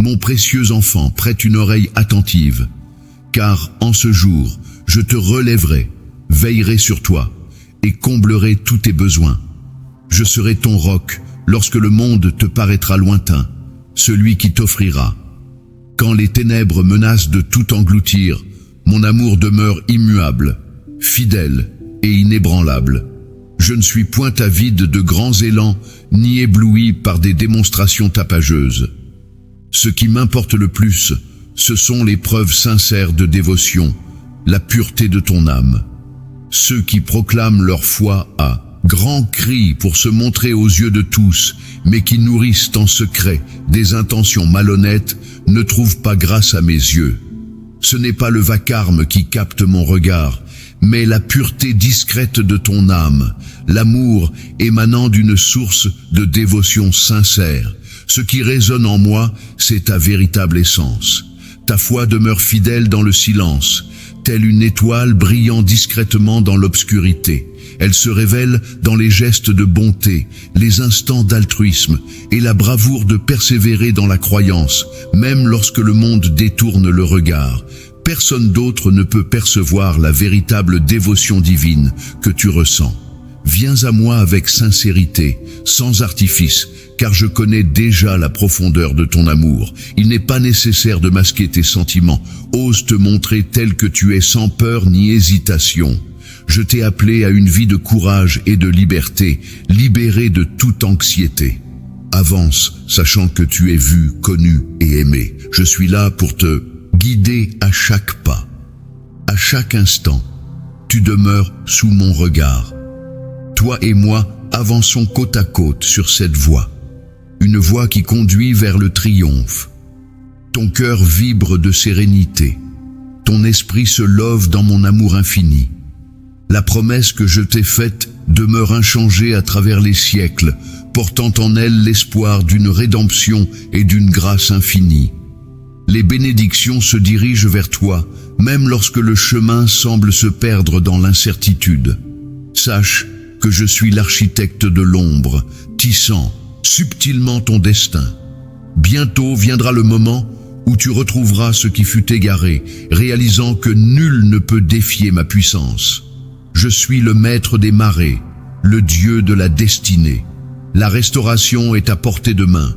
Mon précieux enfant, prête une oreille attentive, car en ce jour, je te relèverai, veillerai sur toi, et comblerai tous tes besoins. Je serai ton roc lorsque le monde te paraîtra lointain, celui qui t'offrira. Quand les ténèbres menacent de tout engloutir, mon amour demeure immuable, fidèle et inébranlable. Je ne suis point avide de grands élans, ni ébloui par des démonstrations tapageuses. Ce qui m'importe le plus, ce sont les preuves sincères de dévotion, la pureté de ton âme. Ceux qui proclament leur foi à grands cris pour se montrer aux yeux de tous, mais qui nourrissent en secret des intentions malhonnêtes, ne trouvent pas grâce à mes yeux. Ce n'est pas le vacarme qui capte mon regard, mais la pureté discrète de ton âme, l'amour émanant d'une source de dévotion sincère. Ce qui résonne en moi, c'est ta véritable essence. Ta foi demeure fidèle dans le silence, telle une étoile brillant discrètement dans l'obscurité. Elle se révèle dans les gestes de bonté, les instants d'altruisme et la bravoure de persévérer dans la croyance, même lorsque le monde détourne le regard. Personne d'autre ne peut percevoir la véritable dévotion divine que tu ressens. Viens à moi avec sincérité, sans artifice, car je connais déjà la profondeur de ton amour. Il n'est pas nécessaire de masquer tes sentiments. Ose te montrer tel que tu es sans peur ni hésitation. Je t'ai appelé à une vie de courage et de liberté, libéré de toute anxiété. Avance, sachant que tu es vu, connu et aimé. Je suis là pour te guider à chaque pas. À chaque instant, tu demeures sous mon regard. Toi et moi avançons côte à côte sur cette voie. Une voie qui conduit vers le triomphe. Ton cœur vibre de sérénité. Ton esprit se love dans mon amour infini. La promesse que je t'ai faite demeure inchangée à travers les siècles, portant en elle l'espoir d'une rédemption et d'une grâce infinie. Les bénédictions se dirigent vers toi, même lorsque le chemin semble se perdre dans l'incertitude. Sache que je suis l'architecte de l'ombre, tissant subtilement ton destin. Bientôt viendra le moment où tu retrouveras ce qui fut égaré, réalisant que nul ne peut défier ma puissance. Je suis le maître des marées, le Dieu de la destinée. La restauration est à portée de main.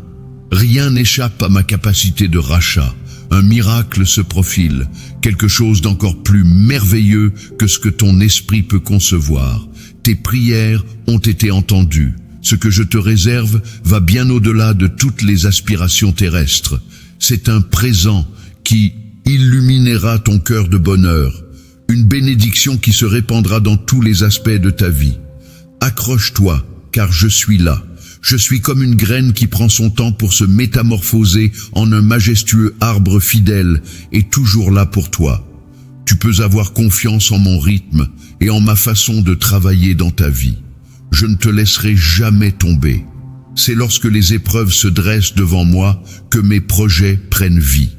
Rien n'échappe à ma capacité de rachat. Un miracle se profile, quelque chose d'encore plus merveilleux que ce que ton esprit peut concevoir. Tes prières ont été entendues. Ce que je te réserve va bien au-delà de toutes les aspirations terrestres. C'est un présent qui illuminera ton cœur de bonheur, une bénédiction qui se répandra dans tous les aspects de ta vie. Accroche-toi, car je suis là. Je suis comme une graine qui prend son temps pour se métamorphoser en un majestueux arbre fidèle et toujours là pour toi. Tu peux avoir confiance en mon rythme et en ma façon de travailler dans ta vie. Je ne te laisserai jamais tomber. C'est lorsque les épreuves se dressent devant moi que mes projets prennent vie,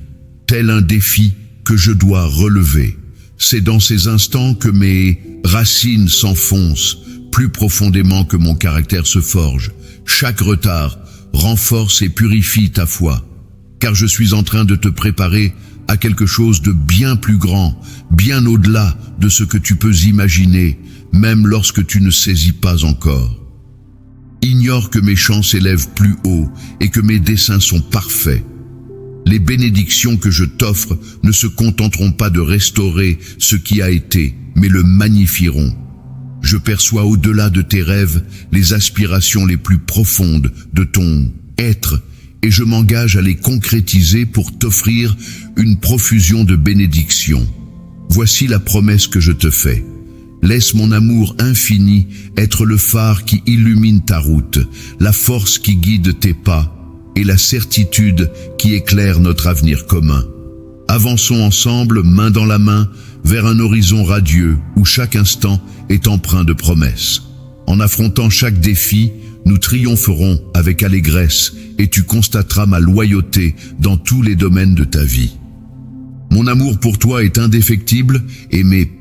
tel un défi que je dois relever. C'est dans ces instants que mes racines s'enfoncent plus profondément que mon caractère se forge. Chaque retard renforce et purifie ta foi, car je suis en train de te préparer à quelque chose de bien plus grand, bien au-delà de ce que tu peux imaginer, même lorsque tu ne saisis pas encore. Ignore que mes chants s'élèvent plus haut et que mes desseins sont parfaits. Les bénédictions que je t'offre ne se contenteront pas de restaurer ce qui a été, mais le magnifieront. Je perçois au-delà de tes rêves les aspirations les plus profondes de ton être et je m'engage à les concrétiser pour t'offrir une profusion de bénédictions. Voici la promesse que je te fais. Laisse mon amour infini être le phare qui illumine ta route, la force qui guide tes pas et la certitude qui éclaire notre avenir commun. Avançons ensemble, main dans la main, vers un horizon radieux où chaque instant est empreint de promesses. En affrontant chaque défi, nous triompherons avec allégresse et tu constateras ma loyauté dans tous les domaines de ta vie. Mon amour pour toi est indéfectible et mes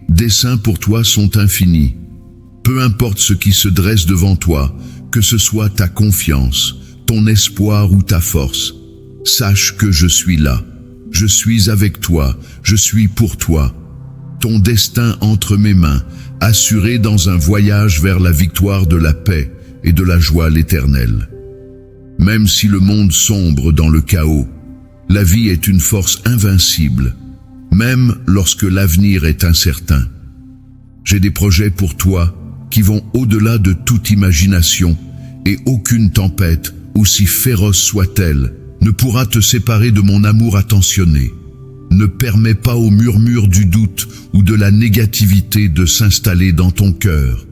desseins pour toi sont infinis. Peu importe ce qui se dresse devant toi, que ce soit ta confiance, ton espoir ou ta force, Sache que je suis là. Je suis avec toi, je suis pour toi. Ton destin entre mes mains, assuré dans un voyage vers la victoire de la paix et de la joie l'éternelle. Même si le monde sombre dans le chaos, la vie est une force invincible, même lorsque l'avenir est incertain. J'ai des projets pour toi qui vont au-delà de toute imagination, et aucune tempête, aussi féroce soit-elle, ne pourra te séparer de mon amour attentionné. Ne permets pas aux murmures du doute ou de la négativité de s'installer dans ton cœur.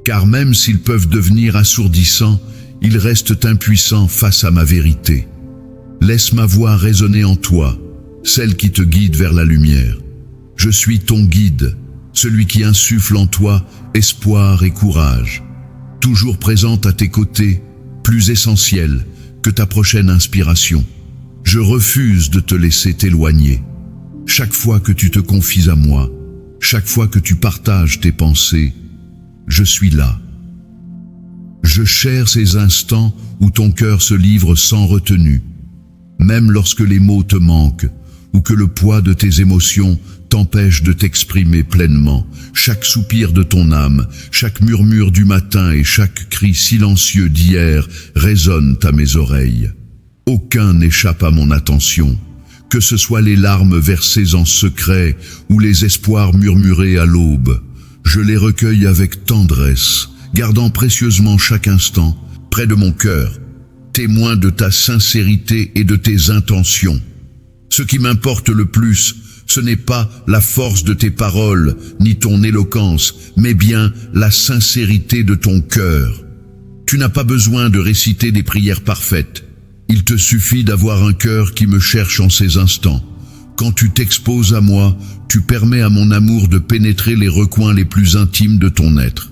Car même s'ils peuvent devenir assourdissants, ils restent impuissants face à ma vérité. Laisse ma voix résonner en toi, celle qui te guide vers la lumière. Je suis ton guide, celui qui insuffle en toi espoir et courage. Toujours présente à tes côtés, plus essentielle que ta prochaine inspiration. Je refuse de te laisser t'éloigner. Chaque fois que tu te confies à moi, chaque fois que tu partages tes pensées, je suis là. Je chère ces instants où ton cœur se livre sans retenue, même lorsque les mots te manquent ou que le poids de tes émotions t'empêche de t'exprimer pleinement. Chaque soupir de ton âme, chaque murmure du matin et chaque cri silencieux d'hier résonnent à mes oreilles. Aucun n'échappe à mon attention, que ce soit les larmes versées en secret ou les espoirs murmurés à l'aube. Je les recueille avec tendresse, gardant précieusement chaque instant près de mon cœur, témoin de ta sincérité et de tes intentions. Ce qui m'importe le plus, ce n'est pas la force de tes paroles, ni ton éloquence, mais bien la sincérité de ton cœur. Tu n'as pas besoin de réciter des prières parfaites. Il te suffit d'avoir un cœur qui me cherche en ces instants. Quand tu t'exposes à moi, tu permets à mon amour de pénétrer les recoins les plus intimes de ton être.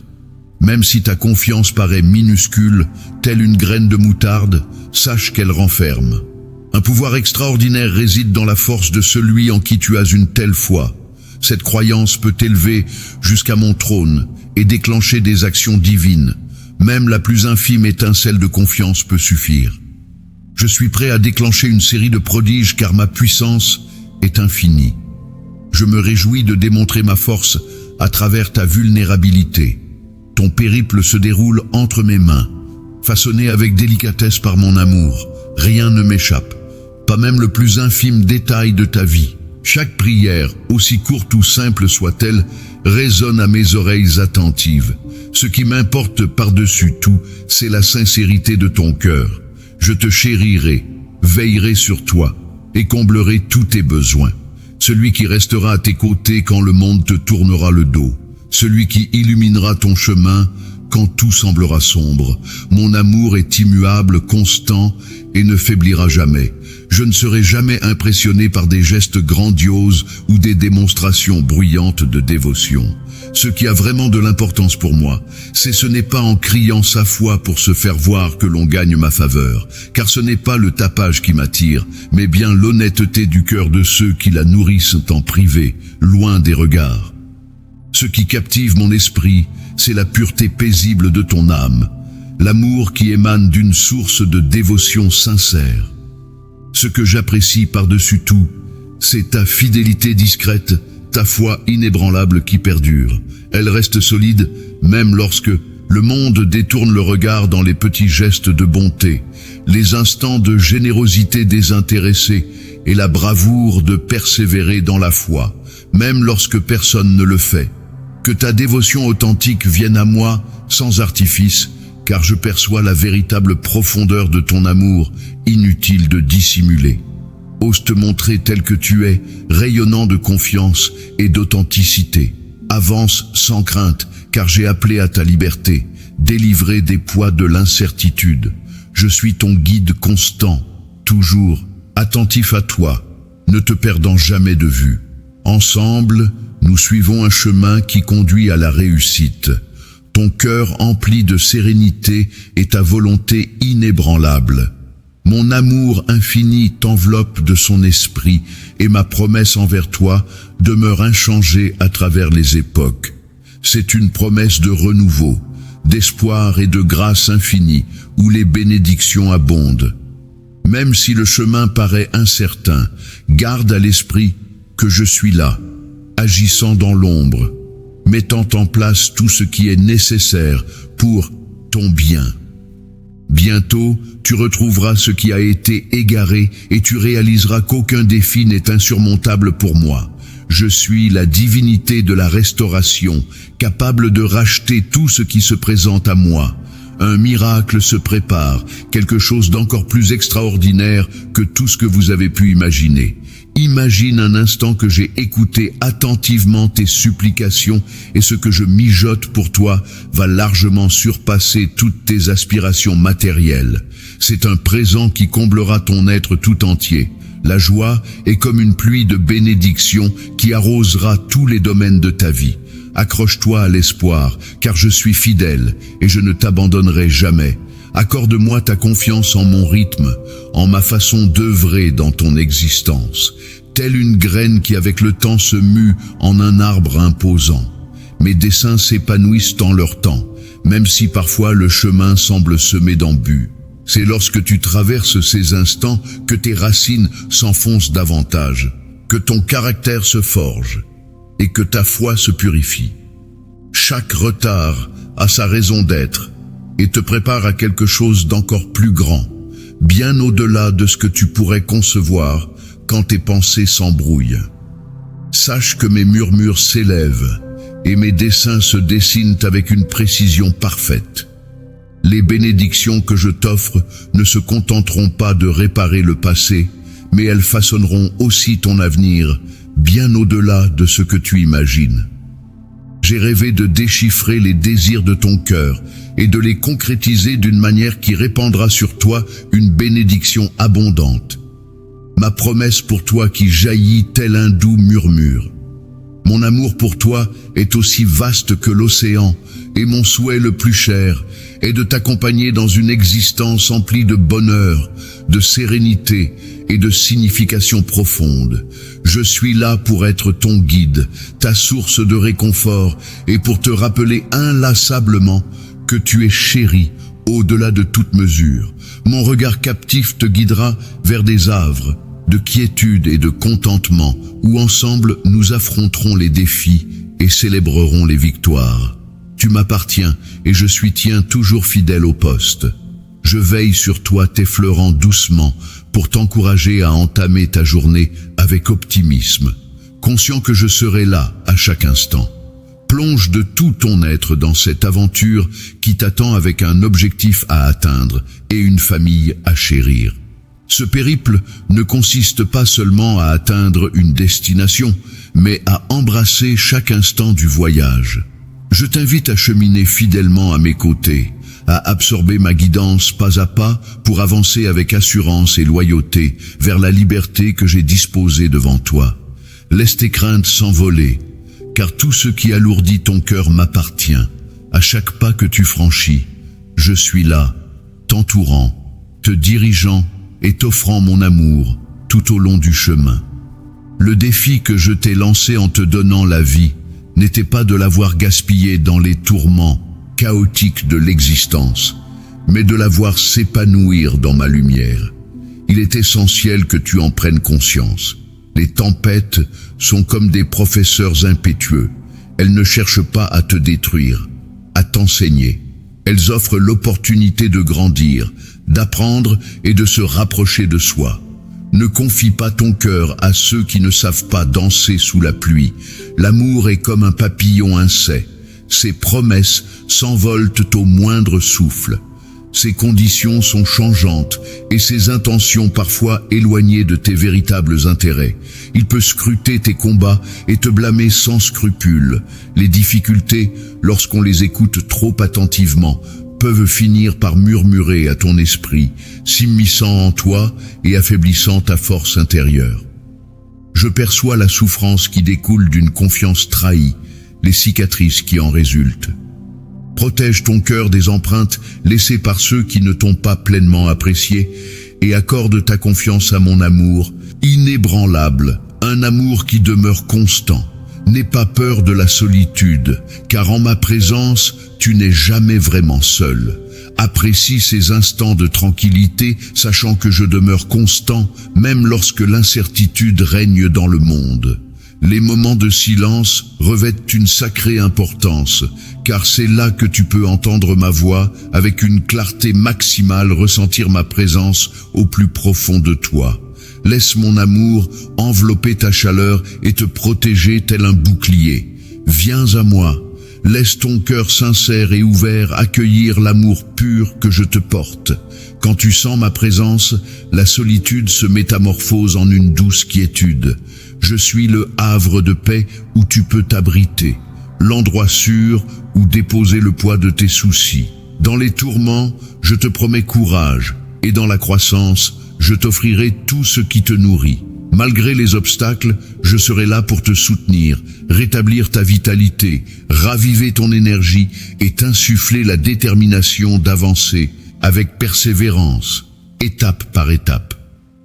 Même si ta confiance paraît minuscule, telle une graine de moutarde, sache qu'elle renferme. Un pouvoir extraordinaire réside dans la force de celui en qui tu as une telle foi. Cette croyance peut t'élever jusqu'à mon trône et déclencher des actions divines. Même la plus infime étincelle de confiance peut suffire. Je suis prêt à déclencher une série de prodiges car ma puissance est infinie. Je me réjouis de démontrer ma force à travers ta vulnérabilité. Ton périple se déroule entre mes mains, façonné avec délicatesse par mon amour. Rien ne m'échappe. Pas même le plus infime détail de ta vie. Chaque prière, aussi courte ou simple soit-elle, résonne à mes oreilles attentives. Ce qui m'importe par-dessus tout, c'est la sincérité de ton cœur. Je te chérirai, veillerai sur toi et comblerai tous tes besoins. Celui qui restera à tes côtés quand le monde te tournera le dos. Celui qui illuminera ton chemin quand tout semblera sombre. Mon amour est immuable, constant et ne faiblira jamais. Je ne serai jamais impressionné par des gestes grandioses ou des démonstrations bruyantes de dévotion. Ce qui a vraiment de l'importance pour moi, ce n'est pas en criant sa foi pour se faire voir que l'on gagne ma faveur, car ce n'est pas le tapage qui m'attire, mais bien l'honnêteté du cœur de ceux qui la nourrissent en privé, loin des regards. Ce qui captive mon esprit, c'est la pureté paisible de ton âme, l'amour qui émane d'une source de dévotion sincère. Ce que j'apprécie par-dessus tout, c'est ta fidélité discrète, ta foi inébranlable qui perdure. Elle reste solide, même lorsque le monde détourne le regard dans les petits gestes de bonté, les instants de générosité désintéressée et la bravoure de persévérer dans la foi, même lorsque personne ne le fait. Que ta dévotion authentique vienne à moi sans artifice, car je perçois la véritable profondeur de ton amour, inutile de dissimuler. Ose te montrer tel que tu es, rayonnant de confiance et d'authenticité. Avance sans crainte, car j'ai appelé à ta liberté, délivré des poids de l'incertitude. Je suis ton guide constant, toujours attentif à toi, ne te perdant jamais de vue. Ensemble, nous suivons un chemin qui conduit à la réussite. Ton cœur empli de sérénité et ta volonté inébranlable. Mon amour infini t'enveloppe de son esprit et ma promesse envers toi demeure inchangée à travers les époques. C'est une promesse de renouveau, d'espoir et de grâce infinie où les bénédictions abondent. Même si le chemin paraît incertain, garde à l'esprit que je suis là, agissant dans l'ombre, mettant en place tout ce qui est nécessaire pour ton bien. Bientôt, tu retrouveras ce qui a été égaré et tu réaliseras qu'aucun défi n'est insurmontable pour moi. Je suis la divinité de la restauration, capable de racheter tout ce qui se présente à moi. Un miracle se prépare, quelque chose d'encore plus extraordinaire que tout ce que vous avez pu imaginer. Imagine un instant que j'ai écouté attentivement tes supplications et ce que je mijote pour toi va largement surpasser toutes tes aspirations matérielles. C'est un présent qui comblera ton être tout entier. La joie est comme une pluie de bénédictions qui arrosera tous les domaines de ta vie. Accroche-toi à l'espoir, car je suis fidèle et je ne t'abandonnerai jamais. Accorde-moi ta confiance en mon rythme, en ma façon d'œuvrer dans ton existence, telle une graine qui avec le temps se mue en un arbre imposant. Mes desseins s'épanouissent en leur temps, même si parfois le chemin semble semé d'embûches. C'est lorsque tu traverses ces instants que tes racines s'enfoncent davantage, que ton caractère se forge et que ta foi se purifie. Chaque retard a sa raison d'être et te prépare à quelque chose d'encore plus grand, bien au-delà de ce que tu pourrais concevoir quand tes pensées s'embrouillent. Sache que mes murmures s'élèvent et mes desseins se dessinent avec une précision parfaite. Les bénédictions que je t'offre ne se contenteront pas de réparer le passé, mais elles façonneront aussi ton avenir, bien au-delà de ce que tu imagines. J'ai rêvé de déchiffrer les désirs de ton cœur et de les concrétiser d'une manière qui répandra sur toi une bénédiction abondante. Ma promesse pour toi qui jaillit tel un doux murmure. Mon amour pour toi est aussi vaste que l'océan, et mon souhait le plus cher est de t'accompagner dans une existence emplie de bonheur, de sérénité et de signification profonde. Je suis là pour être ton guide, ta source de réconfort, et pour te rappeler inlassablement que tu es chéri au-delà de toute mesure. Mon regard captif te guidera vers des havres de quiétude et de contentement, où ensemble nous affronterons les défis et célébrerons les victoires. Tu m'appartiens et je suis tien toujours fidèle au poste. Je veille sur toi t'effleurant doucement pour t'encourager à entamer ta journée avec optimisme, conscient que je serai là à chaque instant. Plonge de tout ton être dans cette aventure qui t'attend avec un objectif à atteindre et une famille à chérir. Ce périple ne consiste pas seulement à atteindre une destination, mais à embrasser chaque instant du voyage. Je t'invite à cheminer fidèlement à mes côtés, à absorber ma guidance pas à pas pour avancer avec assurance et loyauté vers la liberté que j'ai disposée devant toi. Laisse tes craintes s'envoler, car tout ce qui alourdit ton cœur m'appartient. À chaque pas que tu franchis, je suis là, t'entourant, te dirigeant et t'offrant mon amour tout au long du chemin. Le défi que je t'ai lancé en te donnant la vie n'était pas de l'avoir gaspillée dans les tourments chaotiques de l'existence, mais de la voir s'épanouir dans ma lumière. Il est essentiel que tu en prennes conscience. Les tempêtes sont comme des professeurs impétueux. Elles ne cherchent pas à te détruire, à t'enseigner. Elles offrent l'opportunité de grandir, d'apprendre et de se rapprocher de soi. Ne confie pas ton cœur à ceux qui ne savent pas danser sous la pluie. L'amour est comme un papillon insait. Ses promesses s'envolent au moindre souffle. Ses conditions sont changeantes et ses intentions parfois éloignées de tes véritables intérêts. Il peut scruter tes combats et te blâmer sans scrupule. Les difficultés, lorsqu'on les écoute trop attentivement, peuvent finir par murmurer à ton esprit, s'immisçant en toi et affaiblissant ta force intérieure. Je perçois la souffrance qui découle d'une confiance trahie, les cicatrices qui en résultent. Protège ton cœur des empreintes laissées par ceux qui ne t'ont pas pleinement apprécié et accorde ta confiance à mon amour, inébranlable, un amour qui demeure constant. N'aie pas peur de la solitude, car en ma présence, tu n'es jamais vraiment seul. Apprécie ces instants de tranquillité, sachant que je demeure constant, même lorsque l'incertitude règne dans le monde. Les moments de silence revêtent une sacrée importance, car c'est là que tu peux entendre ma voix avec une clarté maximale, ressentir ma présence au plus profond de toi. Laisse mon amour envelopper ta chaleur et te protéger tel un bouclier. Viens à moi, laisse ton cœur sincère et ouvert accueillir l'amour pur que je te porte. Quand tu sens ma présence, la solitude se métamorphose en une douce quiétude. Je suis le havre de paix où tu peux t'abriter, l'endroit sûr où déposer le poids de tes soucis. Dans les tourments, je te promets courage, et dans la croissance, je t'offrirai tout ce qui te nourrit. Malgré les obstacles, je serai là pour te soutenir, rétablir ta vitalité, raviver ton énergie et t'insuffler la détermination d'avancer avec persévérance, étape par étape.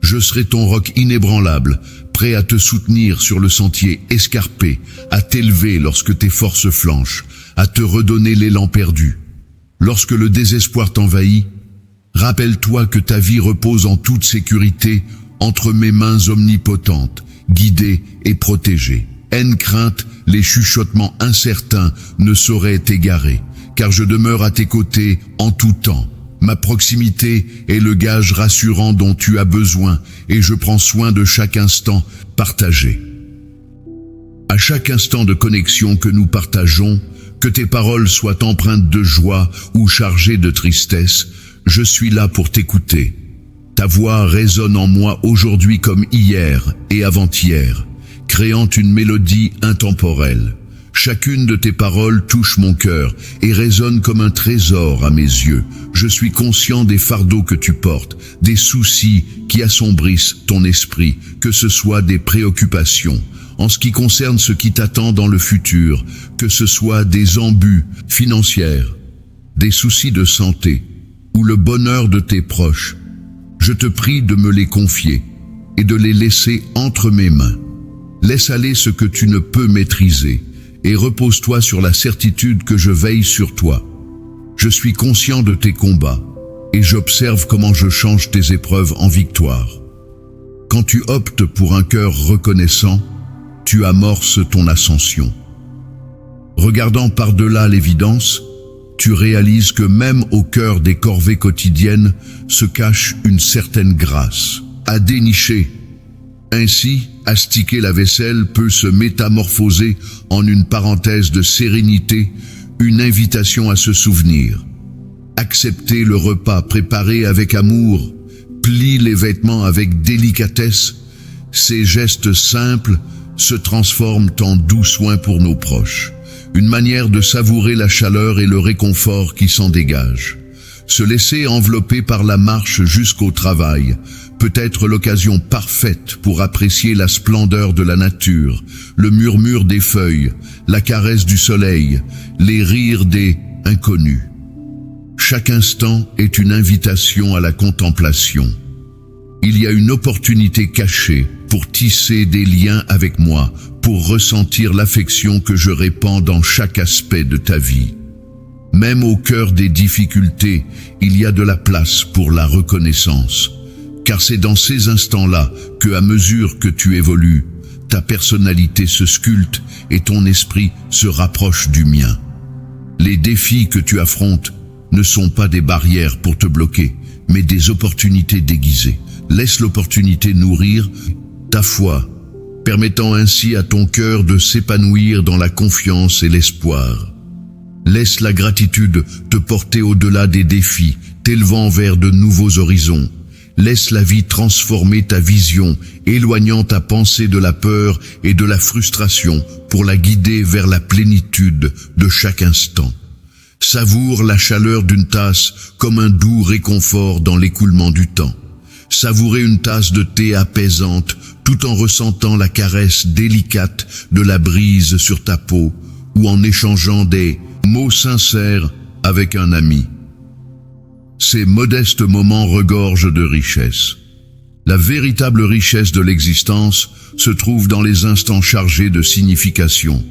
Je serai ton roc inébranlable, prêt à te soutenir sur le sentier escarpé, à t'élever lorsque tes forces flanchent, à te redonner l'élan perdu. Lorsque le désespoir t'envahit, rappelle-toi que ta vie repose en toute sécurité entre mes mains omnipotentes, guidées et protégées. Haine, crainte, les chuchotements incertains ne sauraient t'égarer, car je demeure à tes côtés en tout temps. Ma proximité est le gage rassurant dont tu as besoin et je prends soin de chaque instant partagé. À chaque instant de connexion que nous partageons, que tes paroles soient empreintes de joie ou chargées de tristesse, je suis là pour t'écouter. Ta voix résonne en moi aujourd'hui comme hier et avant-hier, créant une mélodie intemporelle. Chacune de tes paroles touche mon cœur et résonne comme un trésor à mes yeux. Je suis conscient des fardeaux que tu portes, des soucis qui assombrissent ton esprit, que ce soit des préoccupations. En ce qui concerne ce qui t'attend dans le futur, que ce soit des embûches financières, des soucis de santé ou le bonheur de tes proches, je te prie de me les confier et de les laisser entre mes mains. Laisse aller ce que tu ne peux maîtriser et repose-toi sur la certitude que je veille sur toi. Je suis conscient de tes combats et j'observe comment je change tes épreuves en victoire. Quand tu optes pour un cœur reconnaissant, tu amorces ton ascension. Regardant par-delà l'évidence, tu réalises que même au cœur des corvées quotidiennes se cache une certaine grâce à dénicher. Ainsi, astiquer la vaisselle peut se métamorphoser en une parenthèse de sérénité, une invitation à se souvenir. Accepter le repas préparé avec amour, plie les vêtements avec délicatesse, ces gestes simples se transforment en doux soins pour nos proches. Une manière de savourer la chaleur et le réconfort qui s'en dégage. Se laisser envelopper par la marche jusqu'au travail peut être l'occasion parfaite pour apprécier la splendeur de la nature, le murmure des feuilles, la caresse du soleil, les rires des inconnus. Chaque instant est une invitation à la contemplation. Il y a une opportunité cachée pour tisser des liens avec moi, pour ressentir l'affection que je répands dans chaque aspect de ta vie. Même au cœur des difficultés, il y a de la place pour la reconnaissance. Car c'est dans ces instants-là que, à mesure que tu évolues, ta personnalité se sculpte et ton esprit se rapproche du mien. Les défis que tu affrontes ne sont pas des barrières pour te bloquer, mais des opportunités déguisées. Laisse l'opportunité nourrir ta foi, permettant ainsi à ton cœur de s'épanouir dans la confiance et l'espoir. Laisse la gratitude te porter au-delà des défis, t'élevant vers de nouveaux horizons. Laisse la vie transformer ta vision, éloignant ta pensée de la peur et de la frustration pour la guider vers la plénitude de chaque instant. Savoure la chaleur d'une tasse comme un doux réconfort dans l'écoulement du temps. Savourer une tasse de thé apaisante tout en ressentant la caresse délicate de la brise sur ta peau ou en échangeant des mots sincères avec un ami. Ces modestes moments regorgent de richesse. La véritable richesse de l'existence se trouve dans les instants chargés de signification,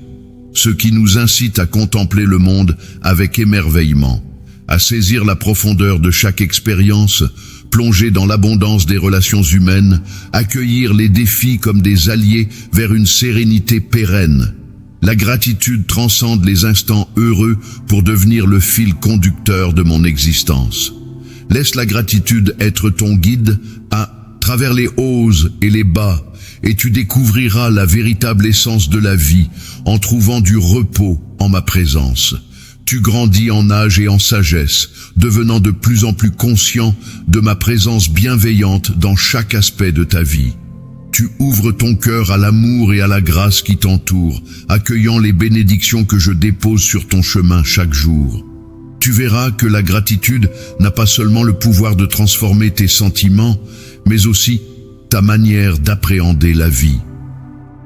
ce qui nous incite à contempler le monde avec émerveillement, à saisir la profondeur de chaque expérience, plonger dans l'abondance des relations humaines, accueillir les défis comme des alliés vers une sérénité pérenne. La gratitude transcende les instants heureux pour devenir le fil conducteur de mon existence. Laisse la gratitude être ton guide à travers les hauts et les bas, et tu découvriras la véritable essence de la vie en trouvant du repos en ma présence. Tu grandis en âge et en sagesse, devenant de plus en plus conscient de ma présence bienveillante dans chaque aspect de ta vie. Tu ouvres ton cœur à l'amour et à la grâce qui t'entourent, accueillant les bénédictions que je dépose sur ton chemin chaque jour. Tu verras que la gratitude n'a pas seulement le pouvoir de transformer tes sentiments, mais aussi ta manière d'appréhender la vie.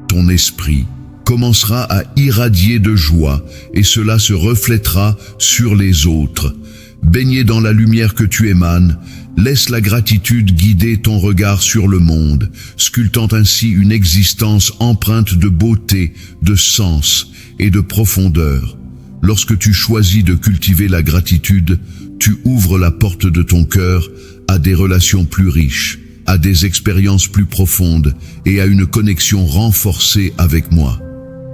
Ton esprit commencera à irradier de joie et cela se reflètera sur les autres. Baigné dans la lumière que tu émanes, laisse la gratitude guider ton regard sur le monde, sculptant ainsi une existence empreinte de beauté, de sens et de profondeur. Lorsque tu choisis de cultiver la gratitude, tu ouvres la porte de ton cœur à des relations plus riches, à des expériences plus profondes et à une connexion renforcée avec moi.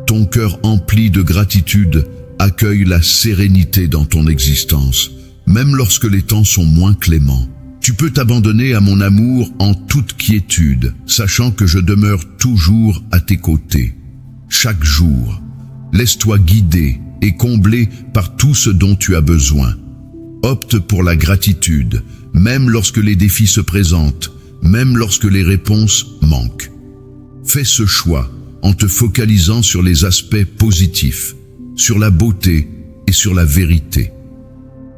Ton cœur empli de gratitude accueille la sérénité dans ton existence, même lorsque les temps sont moins cléments. Tu peux t'abandonner à mon amour en toute quiétude, sachant que je demeure toujours à tes côtés. Chaque jour, laisse-toi guider et combler par tout ce dont tu as besoin. Opte pour la gratitude, même lorsque les défis se présentent, même lorsque les réponses manquent. Fais ce choix en te focalisant sur les aspects positifs, sur la beauté et sur la vérité.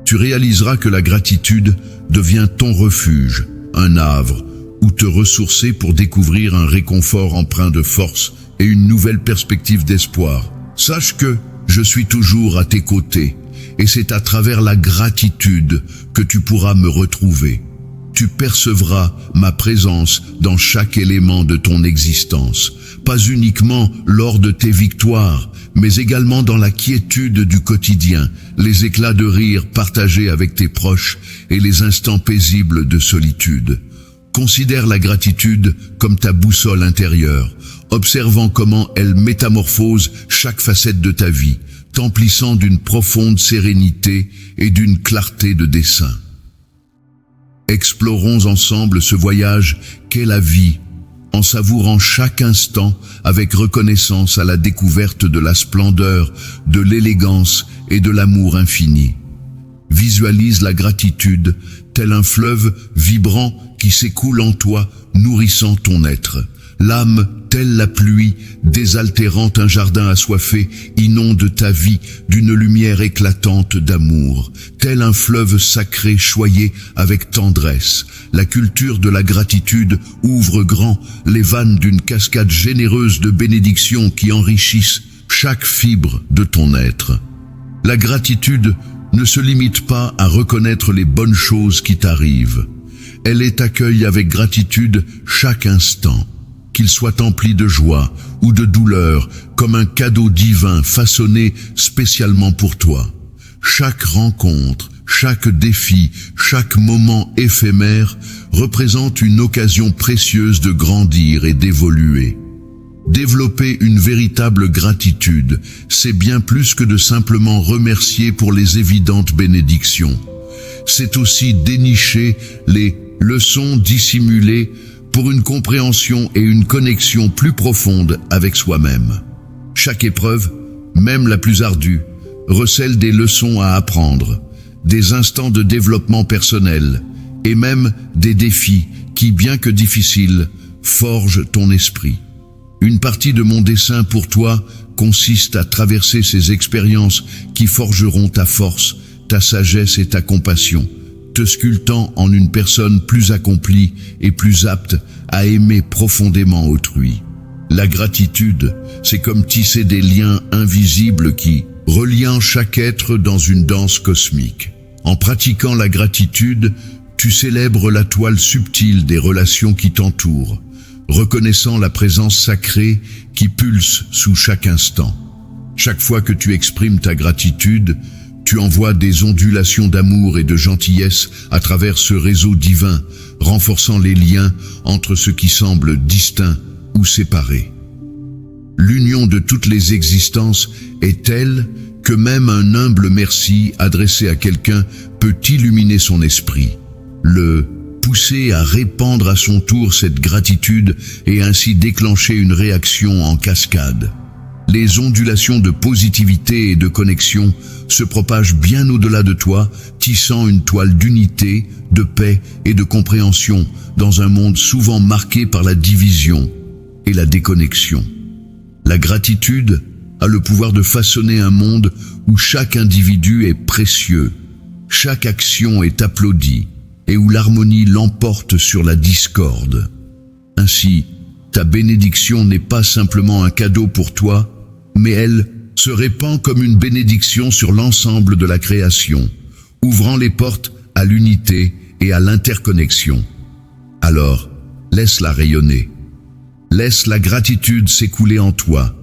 Tu réaliseras que la gratitude devient ton refuge, un havre, où te ressourcer pour découvrir un réconfort empreint de force et une nouvelle perspective d'espoir. Sache que je suis toujours à tes côtés, et c'est à travers la gratitude que tu pourras me retrouver. Tu percevras ma présence dans chaque élément de ton existence, pas uniquement lors de tes victoires, mais également dans la quiétude du quotidien, les éclats de rire partagés avec tes proches et les instants paisibles de solitude. Considère la gratitude comme ta boussole intérieure, observant comment elle métamorphose chaque facette de ta vie, t'emplissant d'une profonde sérénité et d'une clarté de dessein. Explorons ensemble ce voyage qu'est la vie, en savourant chaque instant avec reconnaissance à la découverte de la splendeur, de l'élégance et de l'amour infini. Visualise la gratitude, tel un fleuve vibrant qui s'écoule en toi, nourrissant ton être. L'âme, telle la pluie, désaltérant un jardin assoiffé, inonde ta vie d'une lumière éclatante d'amour. Tel un fleuve sacré choyé avec tendresse, la culture de la gratitude ouvre grand les vannes d'une cascade généreuse de bénédictions qui enrichissent chaque fibre de ton être. La gratitude ne se limite pas à reconnaître les bonnes choses qui t'arrivent. Elle les accueille avec gratitude chaque instant, qu'il soit empli de joie ou de douleur, comme un cadeau divin façonné spécialement pour toi. Chaque rencontre, chaque défi, chaque moment éphémère représente une occasion précieuse de grandir et d'évoluer. Développer une véritable gratitude, c'est bien plus que de simplement remercier pour les évidentes bénédictions. C'est aussi dénicher les leçons dissimulées pour une compréhension et une connexion plus profonde avec soi-même. Chaque épreuve, même la plus ardue, recèle des leçons à apprendre, des instants de développement personnel et même des défis qui, bien que difficiles, forgent ton esprit. Une partie de mon dessein pour toi consiste à traverser ces expériences qui forgeront ta force, ta sagesse et ta compassion, te sculptant en une personne plus accomplie et plus apte à aimer profondément autrui. La gratitude, c'est comme tisser des liens invisibles qui, reliant chaque être dans une danse cosmique. En pratiquant la gratitude, Tu célèbres la toile subtile des relations qui t'entourent, reconnaissant la présence sacrée qui pulse sous chaque instant. Chaque fois que tu exprimes ta gratitude, tu envoies des ondulations d'amour et de gentillesse à travers ce réseau divin, renforçant les liens entre ce qui semble distinct ou séparé. L'union de toutes les existences est telle que même un humble merci adressé à quelqu'un peut illuminer son esprit, le pousser à répandre à son tour cette gratitude et ainsi déclencher une réaction en cascade. Les ondulations de positivité et de connexion se propagent bien au-delà de toi, tissant une toile d'unité, de paix et de compréhension dans un monde souvent marqué par la division et la déconnexion. La gratitude a le pouvoir de façonner un monde où chaque individu est précieux, chaque action est applaudie et où l'harmonie l'emporte sur la discorde. Ainsi, ta bénédiction n'est pas simplement un cadeau pour toi, mais elle se répand comme une bénédiction sur l'ensemble de la création, ouvrant les portes à l'unité et à l'interconnexion. Alors, laisse-la rayonner. Laisse la gratitude s'écouler en toi,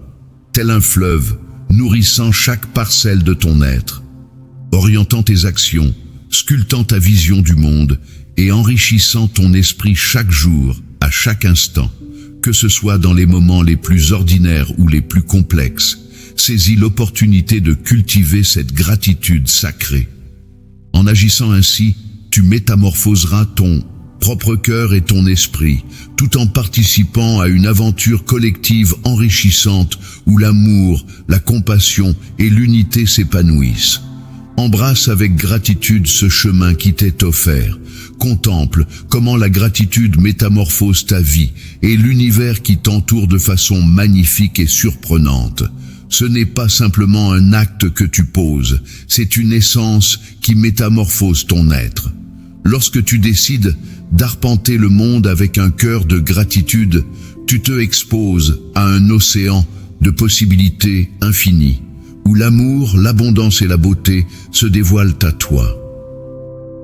tel un fleuve, nourrissant chaque parcelle de ton être, orientant tes actions, sculptant ta vision du monde et enrichissant ton esprit chaque jour, à chaque instant. Que ce soit dans les moments les plus ordinaires ou les plus complexes, saisis l'opportunité de cultiver cette gratitude sacrée. En agissant ainsi, tu métamorphoseras ton propre cœur et ton esprit, tout en participant à une aventure collective enrichissante où l'amour, la compassion et l'unité s'épanouissent. Embrasse avec gratitude ce chemin qui t'est offert. Contemple comment la gratitude métamorphose ta vie et l'univers qui t'entoure de façon magnifique et surprenante. Ce n'est pas simplement un acte que tu poses, c'est une essence qui métamorphose ton être. Lorsque tu décides d'arpenter le monde avec un cœur de gratitude, tu te exposes à un océan de possibilités infinies, où l'amour, l'abondance et la beauté se dévoilent à toi.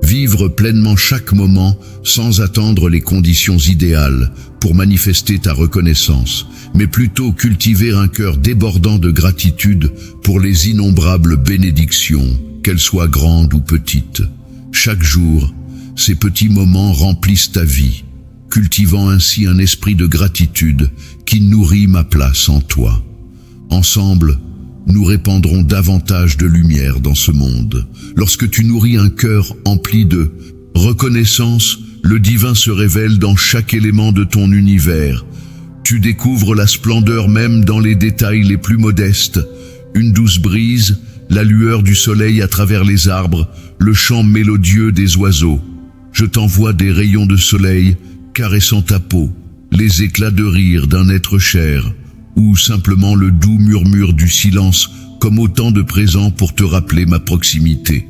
Vivre pleinement chaque moment sans attendre les conditions idéales pour manifester ta reconnaissance, mais plutôt cultiver un cœur débordant de gratitude pour les innombrables bénédictions, qu'elles soient grandes ou petites. Chaque jour, ces petits moments remplissent ta vie, cultivant ainsi un esprit de gratitude qui nourrit ma place en toi. Ensemble, nous répandrons davantage de lumière dans ce monde. Lorsque tu nourris un cœur empli de reconnaissance, le divin se révèle dans chaque élément de ton univers. Tu découvres la splendeur même dans les détails les plus modestes. Une douce brise, la lueur du soleil à travers les arbres, le chant mélodieux des oiseaux. Je t'envoie des rayons de soleil caressant ta peau, les éclats de rire d'un être cher, ou simplement le doux murmure du silence comme autant de présents pour te rappeler ma proximité.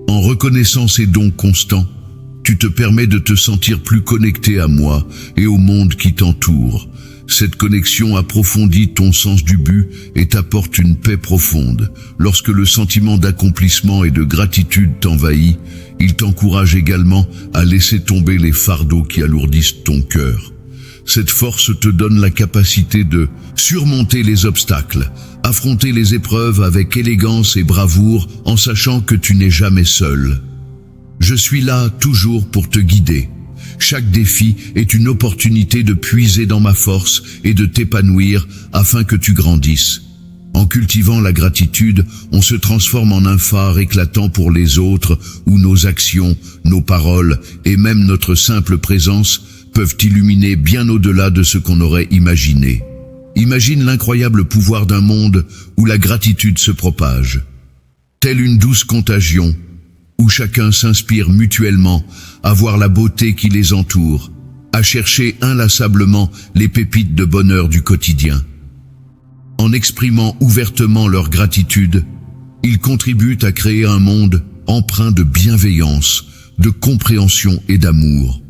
En reconnaissant ces dons constants, tu te permets de te sentir plus connecté à moi et au monde qui t'entoure. Cette connexion approfondit ton sens du but et t'apporte une paix profonde. Lorsque le sentiment d'accomplissement et de gratitude t'envahit, il t'encourage également à laisser tomber les fardeaux qui alourdissent ton cœur. Cette force te donne la capacité de surmonter les obstacles, affronter les épreuves avec élégance et bravoure en sachant que tu n'es jamais seul. Je suis là toujours pour te guider. Chaque défi est une opportunité de puiser dans ma force et de t'épanouir afin que tu grandisses. En cultivant la gratitude, on se transforme en un phare éclatant pour les autres où nos actions, nos paroles et même notre simple présence peuvent illuminer bien au-delà de ce qu'on aurait imaginé. Imagine l'incroyable pouvoir d'un monde où la gratitude se propage. Telle une douce contagion, où chacun s'inspire mutuellement à voir la beauté qui les entoure, à chercher inlassablement les pépites de bonheur du quotidien. En exprimant ouvertement leur gratitude, ils contribuent à créer un monde empreint de bienveillance, de compréhension et d'amour.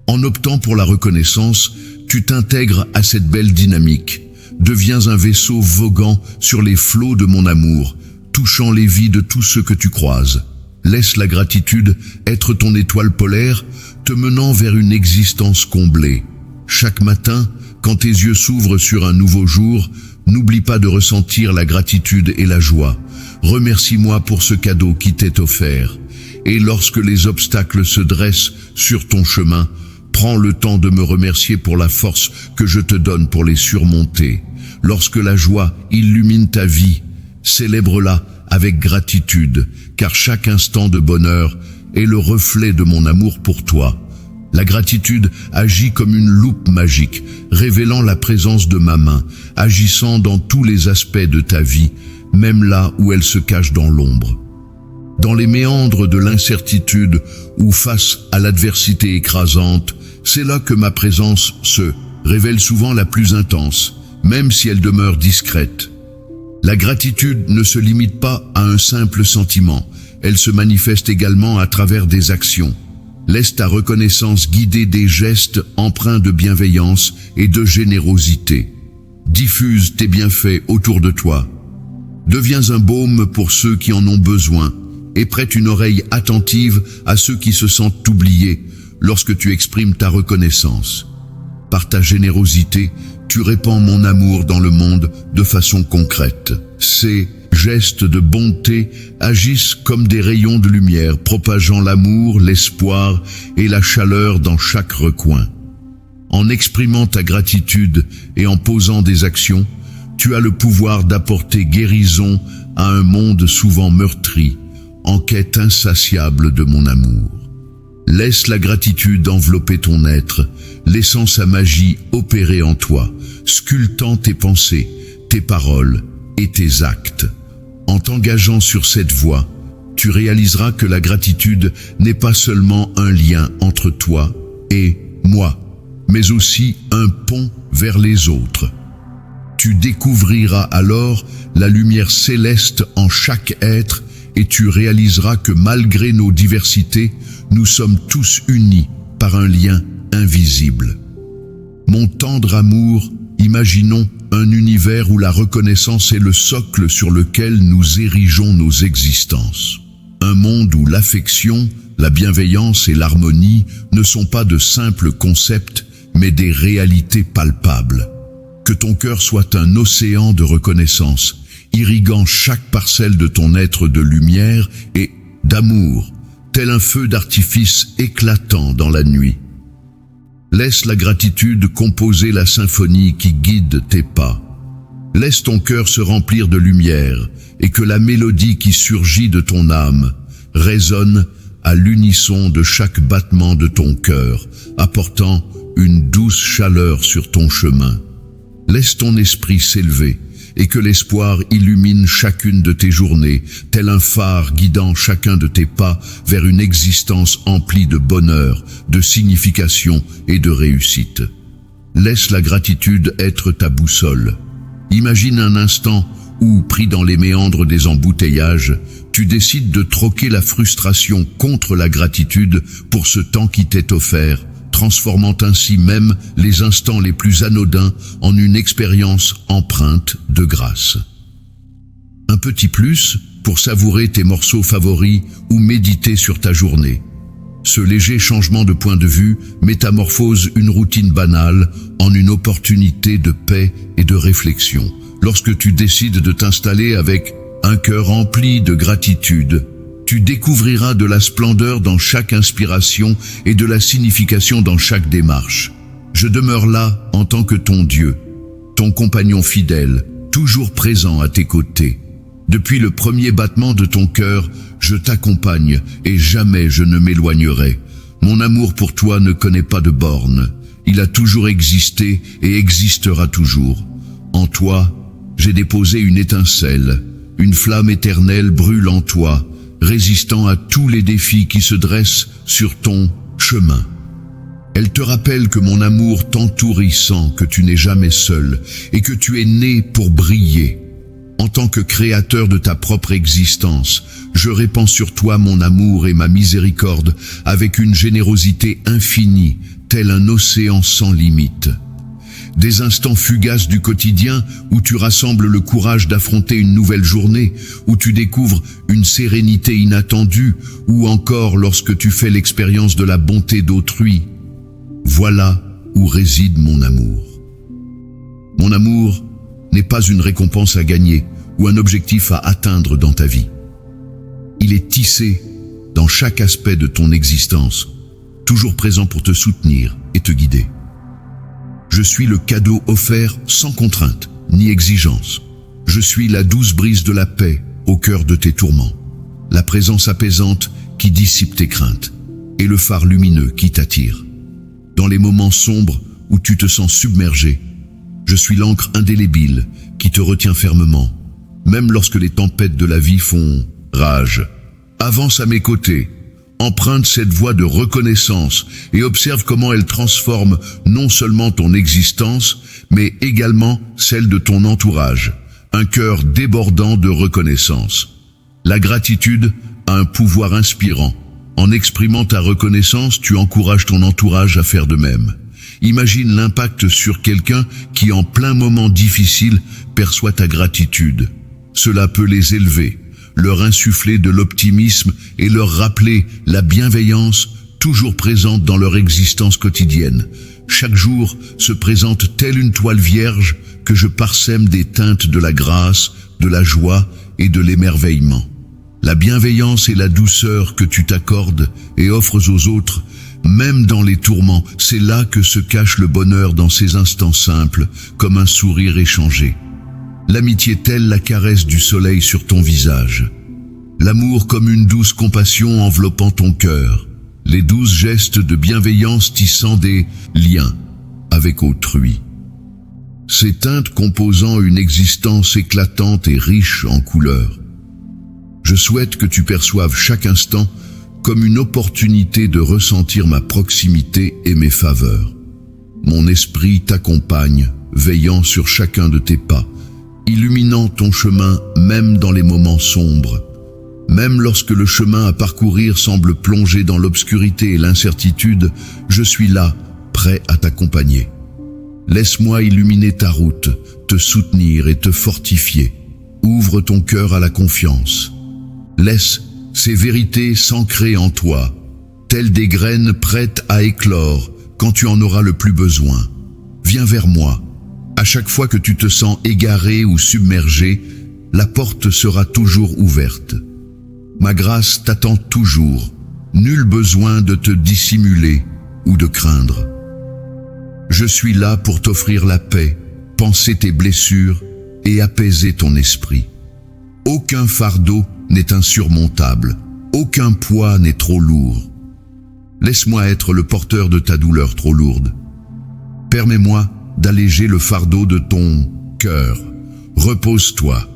En optant pour la reconnaissance, tu t'intègres à cette belle dynamique, deviens un vaisseau voguant sur les flots de mon amour, touchant les vies de tous ceux que tu croises. Laisse la gratitude être ton étoile polaire, te menant vers une existence comblée. Chaque matin, quand tes yeux s'ouvrent sur un nouveau jour, n'oublie pas de ressentir la gratitude et la joie. Remercie-moi pour ce cadeau qui t'est offert. Et lorsque les obstacles se dressent sur ton chemin, prends le temps de me remercier pour la force que je te donne pour les surmonter. Lorsque la joie illumine ta vie, célèbre-la avec gratitude, car chaque instant de bonheur est le reflet de mon amour pour toi. La gratitude agit comme une loupe magique, révélant la présence de ma main, agissant dans tous les aspects de ta vie, même là où elle se cache dans l'ombre. Dans les méandres de l'incertitude ou face à l'adversité écrasante, c'est là que ma présence se révèle souvent la plus intense, même si elle demeure discrète. La gratitude ne se limite pas à un simple sentiment, elle se manifeste également à travers des actions. Laisse ta reconnaissance guider des gestes empreints de bienveillance et de générosité. Diffuse tes bienfaits autour de toi. Deviens un baume pour ceux qui en ont besoin et prête une oreille attentive à ceux qui se sentent oubliés lorsque tu exprimes ta reconnaissance. Par ta générosité, tu répands mon amour dans le monde de façon concrète. Ces gestes de bonté agissent comme des rayons de lumière, propageant l'amour, l'espoir et la chaleur dans chaque recoin. En exprimant ta gratitude et en posant des actions, tu as le pouvoir d'apporter guérison à un monde souvent meurtri, en quête insatiable de mon amour. Laisse la gratitude envelopper ton être, laissant sa magie opérer en toi, sculptant tes pensées, tes paroles et tes actes. En t'engageant sur cette voie, tu réaliseras que la gratitude n'est pas seulement un lien entre toi et moi, mais aussi un pont vers les autres. Tu découvriras alors la lumière céleste en chaque être et tu réaliseras que malgré nos diversités, nous sommes tous unis par un lien invisible. Mon tendre amour, imaginons un univers où la reconnaissance est le socle sur lequel nous érigeons nos existences. Un monde où l'affection, la bienveillance et l'harmonie ne sont pas de simples concepts, mais des réalités palpables. Que ton cœur soit un océan de reconnaissance, irriguant chaque parcelle de ton être de lumière et d'amour, tel un feu d'artifice éclatant dans la nuit. Laisse la gratitude composer la symphonie qui guide tes pas. Laisse ton cœur se remplir de lumière et que la mélodie qui surgit de ton âme résonne à l'unisson de chaque battement de ton cœur, apportant une douce chaleur sur ton chemin. Laisse ton esprit s'élever et que l'espoir illumine chacune de tes journées, tel un phare guidant chacun de tes pas vers une existence emplie de bonheur, de signification et de réussite. Laisse la gratitude être ta boussole. Imagine un instant où, pris dans les méandres des embouteillages, tu décides de troquer la frustration contre la gratitude pour ce temps qui t'est offert, transformant ainsi même les instants les plus anodins en une expérience empreinte de grâce. Un petit plus pour savourer tes morceaux favoris ou méditer sur ta journée. Ce léger changement de point de vue métamorphose une routine banale en une opportunité de paix et de réflexion. Lorsque tu décides de t'installer avec un cœur rempli de gratitude, tu découvriras de la splendeur dans chaque inspiration et de la signification dans chaque démarche. Je demeure là en tant que ton Dieu, ton compagnon fidèle, toujours présent à tes côtés. Depuis le premier battement de ton cœur, je t'accompagne et jamais je ne m'éloignerai. Mon amour pour toi ne connaît pas de bornes. Il a toujours existé et existera toujours. En toi, j'ai déposé une étincelle, une flamme éternelle brûle en toi, résistant à tous les défis qui se dressent sur ton chemin. Elle te rappelle que mon amour t'entoure sans que tu n'es jamais seul et que tu es né pour briller. En tant que créateur de ta propre existence, je répands sur toi mon amour et ma miséricorde avec une générosité infinie, tel un océan sans limite. des instants fugaces du quotidien où tu rassembles le courage d'affronter une nouvelle journée, où tu découvres une sérénité inattendue, ou encore lorsque tu fais l'expérience de la bonté d'autrui. Voilà où réside mon amour. Mon amour n'est pas une récompense à gagner ou un objectif à atteindre dans ta vie. Il est tissé dans chaque aspect de ton existence, toujours présent pour te soutenir et te guider. Je suis le cadeau offert sans contrainte ni exigence. Je suis la douce brise de la paix au cœur de tes tourments, la présence apaisante qui dissipe tes craintes et le phare lumineux qui t'attire. Dans les moments sombres où tu te sens submergé, je suis l'encre indélébile qui te retient fermement, même lorsque les tempêtes de la vie font rage. Avance à mes côtés, emprunte cette voie de reconnaissance et observe comment elle transforme non seulement ton existence, mais également celle de ton entourage, un cœur débordant de reconnaissance. La gratitude a un pouvoir inspirant. En exprimant ta reconnaissance, tu encourages ton entourage à faire de même. Imagine l'impact sur quelqu'un qui, en plein moment difficile, perçoit ta gratitude. Cela peut les élever, leur insuffler de l'optimisme et leur rappeler la bienveillance toujours présente dans leur existence quotidienne. Chaque jour se présente telle une toile vierge que je parsème des teintes de la grâce, de la joie et de l'émerveillement. La bienveillance et la douceur que tu t'accordes et offres aux autres, même dans les tourments, c'est là que se cache le bonheur dans ces instants simples, comme un sourire échangé. L'amitié telle la caresse du soleil sur ton visage. L'amour comme une douce compassion enveloppant ton cœur. Les douces gestes de bienveillance tissant des liens avec autrui. Ces teintes composant une existence éclatante et riche en couleurs. Je souhaite que tu perçoives chaque instant comme une opportunité de ressentir ma proximité et mes faveurs. Mon esprit t'accompagne, veillant sur chacun de tes pas, illuminant ton chemin même dans les moments sombres. Même lorsque le chemin à parcourir semble plonger dans l'obscurité et l'incertitude, je suis là, prêt à t'accompagner. Laisse-moi illuminer ta route, te soutenir et te fortifier. Ouvre ton cœur à la confiance. Laisse ces vérités s'ancrer en toi, telles des graines prêtes à éclore quand tu en auras le plus besoin. Viens vers moi. À chaque fois que tu te sens égaré ou submergé, la porte sera toujours ouverte. Ma grâce t'attend toujours. Nul besoin de te dissimuler ou de craindre. Je suis là pour t'offrir la paix, panser tes blessures et apaiser ton esprit. Aucun fardeau n'est insurmontable, aucun poids n'est trop lourd. Laisse-moi être le porteur de ta douleur trop lourde. Permets-moi d'alléger le fardeau de ton cœur. Repose-toi,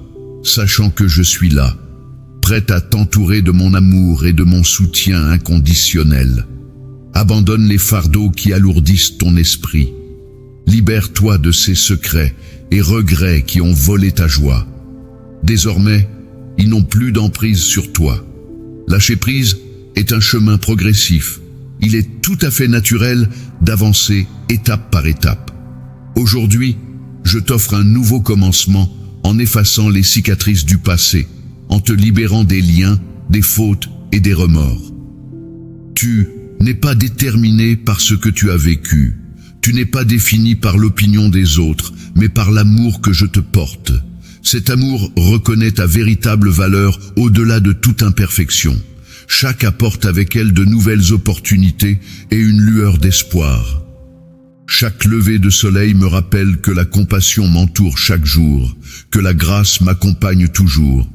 sachant que je suis là, prêt à t'entourer de mon amour et de mon soutien inconditionnel. Abandonne les fardeaux qui alourdissent ton esprit. Libère-toi de ces secrets et regrets qui ont volé ta joie. Désormais, ils n'ont plus d'emprise sur toi. Lâcher prise est un chemin progressif. Il est tout à fait naturel d'avancer étape par étape. Aujourd'hui, je t'offre un nouveau commencement en effaçant les cicatrices du passé, en te libérant des liens, des fautes et des remords. Tu n'es pas déterminé par ce que tu as vécu. Tu n'es pas défini par l'opinion des autres, mais par l'amour que je te porte. Cet amour reconnaît ta véritable valeur au-delà de toute imperfection. Chaque apporte avec elle de nouvelles opportunités et une lueur d'espoir. Chaque lever de soleil me rappelle que la compassion m'entoure chaque jour, que la grâce m'accompagne toujours.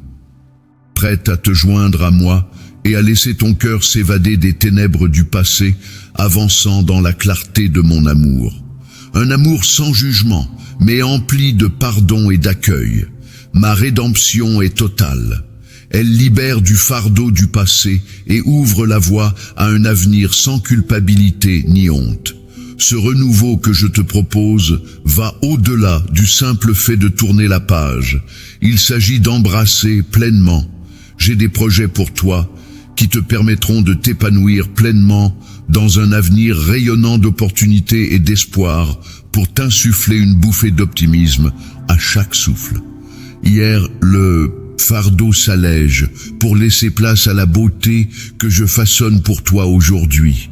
Prête à te joindre à moi et à laisser ton cœur s'évader des ténèbres du passé, avançant dans la clarté de mon amour. Un amour sans jugement, mais empli de pardon et d'accueil. Ma rédemption est totale. Elle libère du fardeau du passé et ouvre la voie à un avenir sans culpabilité ni honte. Ce renouveau que je te propose va au-delà du simple fait de tourner la page. Il s'agit d'embrasser pleinement. J'ai des projets pour toi qui te permettront de t'épanouir pleinement dans un avenir rayonnant d'opportunités et d'espoir pour t'insuffler une bouffée d'optimisme à chaque souffle. Hier, le fardeau s'allège pour laisser place à la beauté que je façonne pour toi aujourd'hui.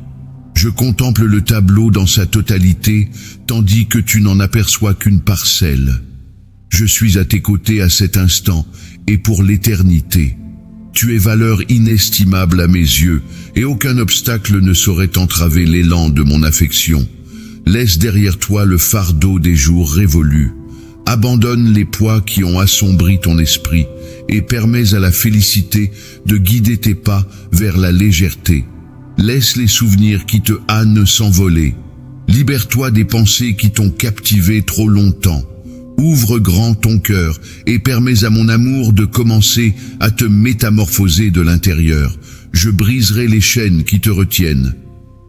Je contemple le tableau dans sa totalité, tandis que tu n'en aperçois qu'une parcelle. Je suis à tes côtés à cet instant et pour l'éternité. Tu es valeur inestimable à mes yeux, et aucun obstacle ne saurait entraver l'élan de mon affection. Laisse derrière toi le fardeau des jours révolus. Abandonne les poids qui ont assombri ton esprit, et permets à la félicité de guider tes pas vers la légèreté. Laisse les souvenirs qui te hannent s'envoler. Libère-toi des pensées qui t'ont captivé trop longtemps. Ouvre grand ton cœur et permets à mon amour de commencer à te métamorphoser de l'intérieur. Je briserai les chaînes qui te retiennent.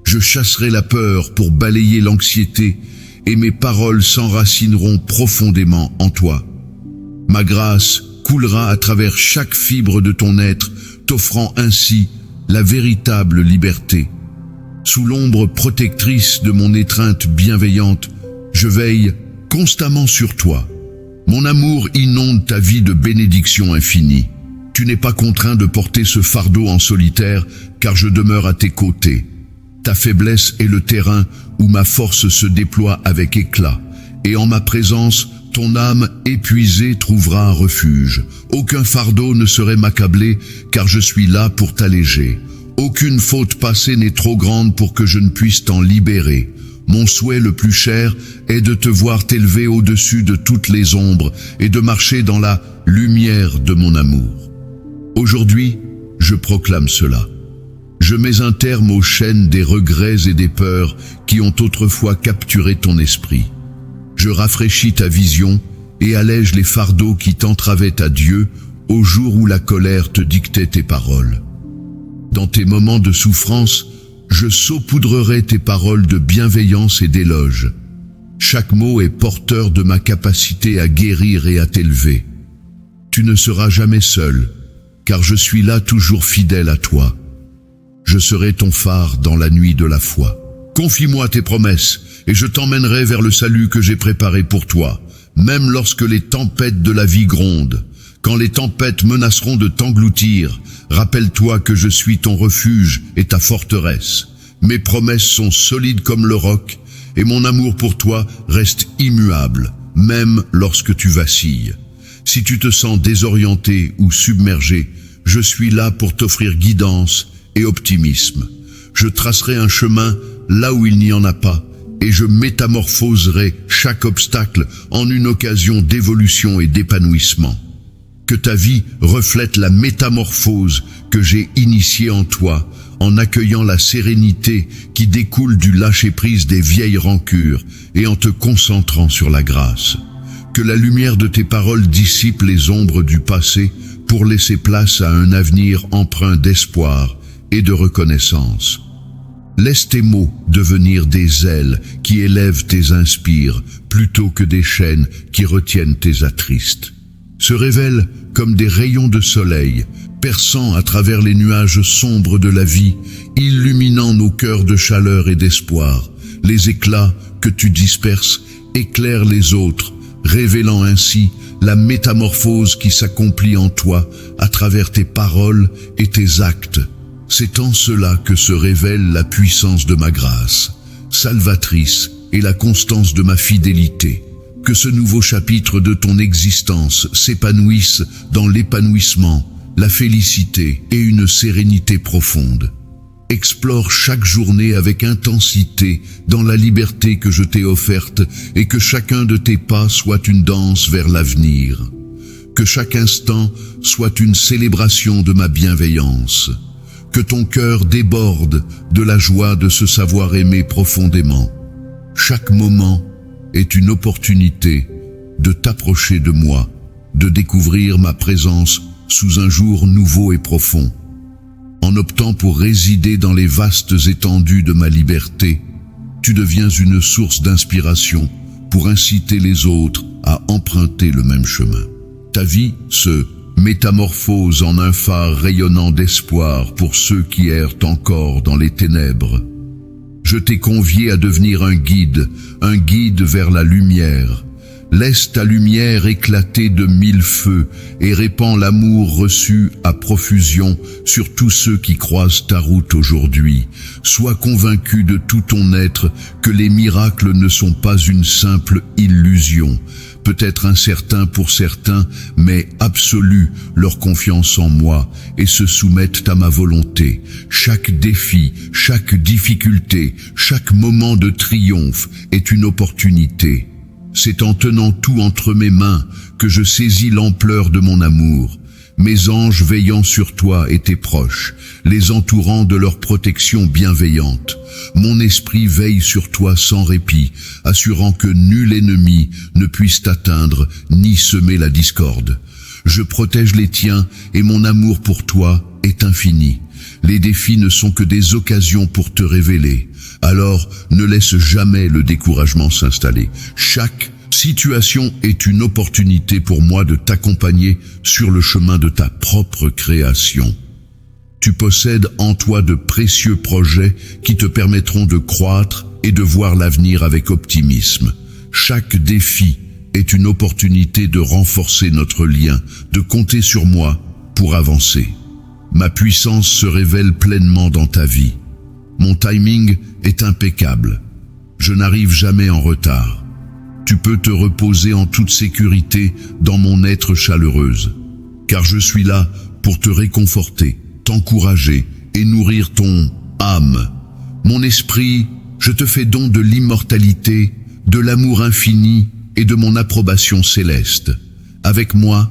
Je chasserai la peur pour balayer l'anxiété et mes paroles s'enracineront profondément en toi. Ma grâce coulera à travers chaque fibre de ton être, t'offrant ainsi la véritable liberté. Sous l'ombre protectrice de mon étreinte bienveillante, je veille constamment sur toi. Mon amour inonde ta vie de bénédictions infinies. Tu n'es pas contraint de porter ce fardeau en solitaire, car je demeure à tes côtés. Ta faiblesse est le terrain où ma force se déploie avec éclat, et en ma présence, ton âme épuisée trouvera un refuge. Aucun fardeau ne saurait m'accabler, car je suis là pour t'alléger. Aucune faute passée n'est trop grande pour que je ne puisse t'en libérer. Mon souhait le plus cher est de te voir t'élever au-dessus de toutes les ombres et de marcher dans la lumière de mon amour. Aujourd'hui, je proclame cela. Je mets un terme aux chaînes des regrets et des peurs qui ont autrefois capturé ton esprit. Je rafraîchis ta vision et allège les fardeaux qui t'entravaient à Dieu au jour où la colère te dictait tes paroles. Dans tes moments de souffrance, je saupoudrerai tes paroles de bienveillance et d'éloge. Chaque mot est porteur de ma capacité à guérir et à t'élever. Tu ne seras jamais seul, car je suis là toujours fidèle à toi. Je serai ton phare dans la nuit de la foi. Confie-moi tes promesses, et je t'emmènerai vers le salut que j'ai préparé pour toi, même lorsque les tempêtes de la vie grondent. Quand les tempêtes menaceront de t'engloutir, rappelle-toi que je suis ton refuge et ta forteresse. Mes promesses sont solides comme le roc, et mon amour pour toi reste immuable, même lorsque tu vacilles. Si tu te sens désorienté ou submergé, je suis là pour t'offrir guidance et optimisme. Je tracerai un chemin là où il n'y en a pas, et je métamorphoserai chaque obstacle en une occasion d'évolution et d'épanouissement. Que ta vie reflète la métamorphose que j'ai initiée en toi, en accueillant la sérénité qui découle du lâcher-prise des vieilles rancures et en te concentrant sur la grâce. Que la lumière de tes paroles dissipe les ombres du passé pour laisser place à un avenir empreint d'espoir et de reconnaissance. Laisse tes mots devenir des ailes qui élèvent tes inspires plutôt que des chaînes qui retiennent tes attristes. Se révèlent comme des rayons de soleil, perçant à travers les nuages sombres de la vie, illuminant nos cœurs de chaleur et d'espoir. Les éclats que tu disperses éclairent les autres, révélant ainsi la métamorphose qui s'accomplit en toi à travers tes paroles et tes actes. C'est en cela que se révèle la puissance de ma grâce, salvatrice, et la constance de ma fidélité. Que ce nouveau chapitre de ton existence s'épanouisse dans l'épanouissement, la félicité et une sérénité profonde. Explore chaque journée avec intensité dans la liberté que je t'ai offerte et que chacun de tes pas soit une danse vers l'avenir. Que chaque instant soit une célébration de ma bienveillance. Que ton cœur déborde de la joie de se savoir aimer profondément. Chaque moment est une opportunité de t'approcher de moi, de découvrir ma présence sous un jour nouveau et profond. En optant pour résider dans les vastes étendues de ma liberté, tu deviens une source d'inspiration pour inciter les autres à emprunter le même chemin. Ta vie se métamorphose en un phare rayonnant d'espoir pour ceux qui errent encore dans les ténèbres. Je t'ai convié à devenir un guide vers la lumière. Laisse ta lumière éclater de 1000 feux et répands l'amour reçu à profusion sur tous ceux qui croisent ta route aujourd'hui. Sois convaincu de tout ton être que les miracles ne sont pas une simple illusion. Peut-être incertain pour certains, mais absolu leur confiance en moi et se soumettent à ma volonté. Chaque défi, chaque difficulté, chaque moment de triomphe est une opportunité. C'est en tenant tout entre mes mains que je saisis l'ampleur de mon amour. Mes anges veillant sur toi étaient proches, les entourant de leur protection bienveillante. Mon esprit veille sur toi sans répit, assurant que nul ennemi ne puisse t'atteindre ni semer la discorde. Je protège les tiens et mon amour pour toi est infini. Les défis ne sont que des occasions pour te révéler. Alors, ne laisse jamais le découragement s'installer. Chaque situation est une opportunité pour moi de t'accompagner sur le chemin de ta propre création. Tu possèdes en toi de précieux projets qui te permettront de croître et de voir l'avenir avec optimisme. Chaque défi est une opportunité de renforcer notre lien, de compter sur moi pour avancer. Ma puissance se révèle pleinement dans ta vie. Mon timing est impeccable. Je n'arrive jamais en retard. Tu peux te reposer en toute sécurité dans mon être chaleureuse, car je suis là pour te réconforter, t'encourager et nourrir ton âme. Mon esprit, je te fais don de l'immortalité, de l'amour infini et de mon approbation céleste. Avec moi,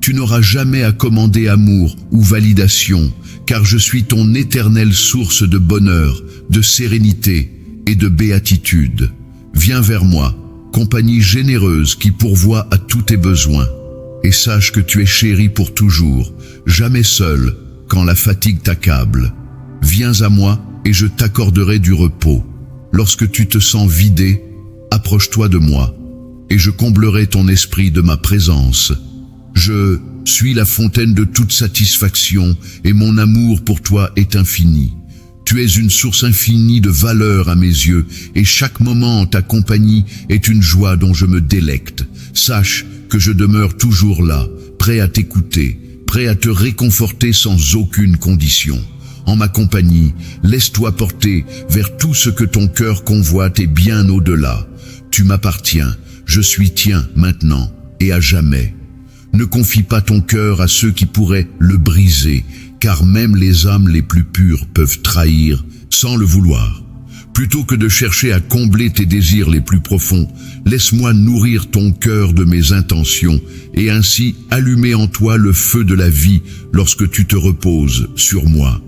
tu n'auras jamais à commander amour ou validation, car je suis ton éternelle source de bonheur, de sérénité et de béatitude. Viens vers moi, compagnie généreuse qui pourvoit à tous tes besoins, et sache que tu es chéri pour toujours, jamais seul quand la fatigue t'accable. Viens à moi et je t'accorderai du repos. Lorsque tu te sens vidé, approche-toi de moi, et je comblerai ton esprit de ma présence. Je suis la fontaine de toute satisfaction et mon amour pour toi est infini. Tu es une source infinie de valeur à mes yeux et chaque moment en ta compagnie est une joie dont je me délecte. Sache que je demeure toujours là, prêt à t'écouter, prêt à te réconforter sans aucune condition. En ma compagnie, laisse-toi porter vers tout ce que ton cœur convoite et bien au-delà. Tu m'appartiens, je suis tien maintenant et à jamais. Ne confie pas ton cœur à ceux qui pourraient le briser, car même les âmes les plus pures peuvent trahir sans le vouloir. Plutôt que de chercher à combler tes désirs les plus profonds, laisse-moi nourrir ton cœur de mes intentions et ainsi allumer en toi le feu de la vie lorsque tu te reposes sur moi.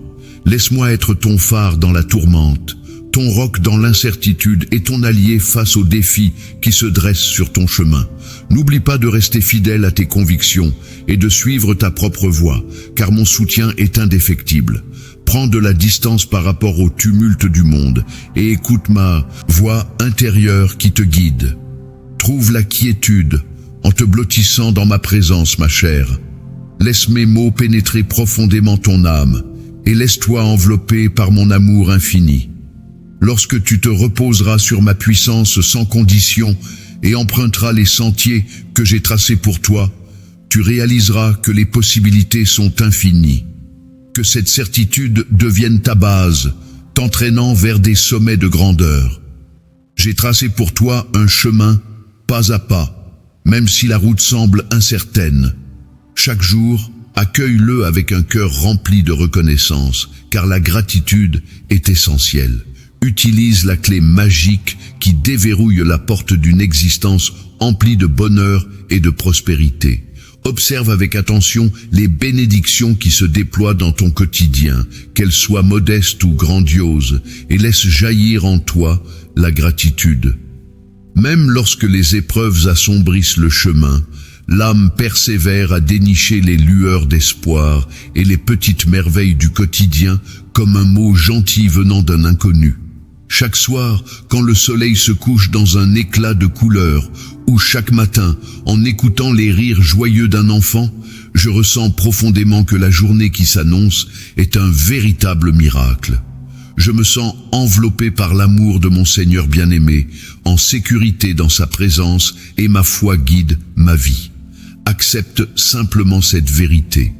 Laisse-moi être ton phare dans la tourmente, ton roc dans l'incertitude et ton allié face aux défis qui se dressent sur ton chemin. N'oublie pas de rester fidèle à tes convictions et de suivre ta propre voie, car mon soutien est indéfectible. Prends de la distance par rapport au tumulte du monde et écoute ma voix intérieure qui te guide. Trouve la quiétude en te blottissant dans ma présence, ma chère. Laisse mes mots pénétrer profondément ton âme et laisse-toi envelopper par mon amour infini. Lorsque tu te reposeras sur ma puissance sans condition et emprunteras les sentiers que j'ai tracés pour toi, tu réaliseras que les possibilités sont infinies. Que cette certitude devienne ta base, t'entraînant vers des sommets de grandeur. J'ai tracé pour toi un chemin, pas à pas, même si la route semble incertaine. Chaque jour, accueille-le avec un cœur rempli de reconnaissance, car la gratitude est essentielle. Utilise la clé magique qui déverrouille la porte d'une existence emplie de bonheur et de prospérité. Observe avec attention les bénédictions qui se déploient dans ton quotidien, qu'elles soient modestes ou grandioses, et laisse jaillir en toi la gratitude. Même lorsque les épreuves assombrissent le chemin, l'âme persévère à dénicher les lueurs d'espoir et les petites merveilles du quotidien comme un mot gentil venant d'un inconnu. Chaque soir, quand le soleil se couche dans un éclat de couleurs, ou chaque matin, en écoutant les rires joyeux d'un enfant, je ressens profondément que la journée qui s'annonce est un véritable miracle. je me sens enveloppé par l'amour de mon Seigneur bien-aimé, en sécurité dans sa présence, et ma foi guide ma vie. Accepte simplement cette vérité.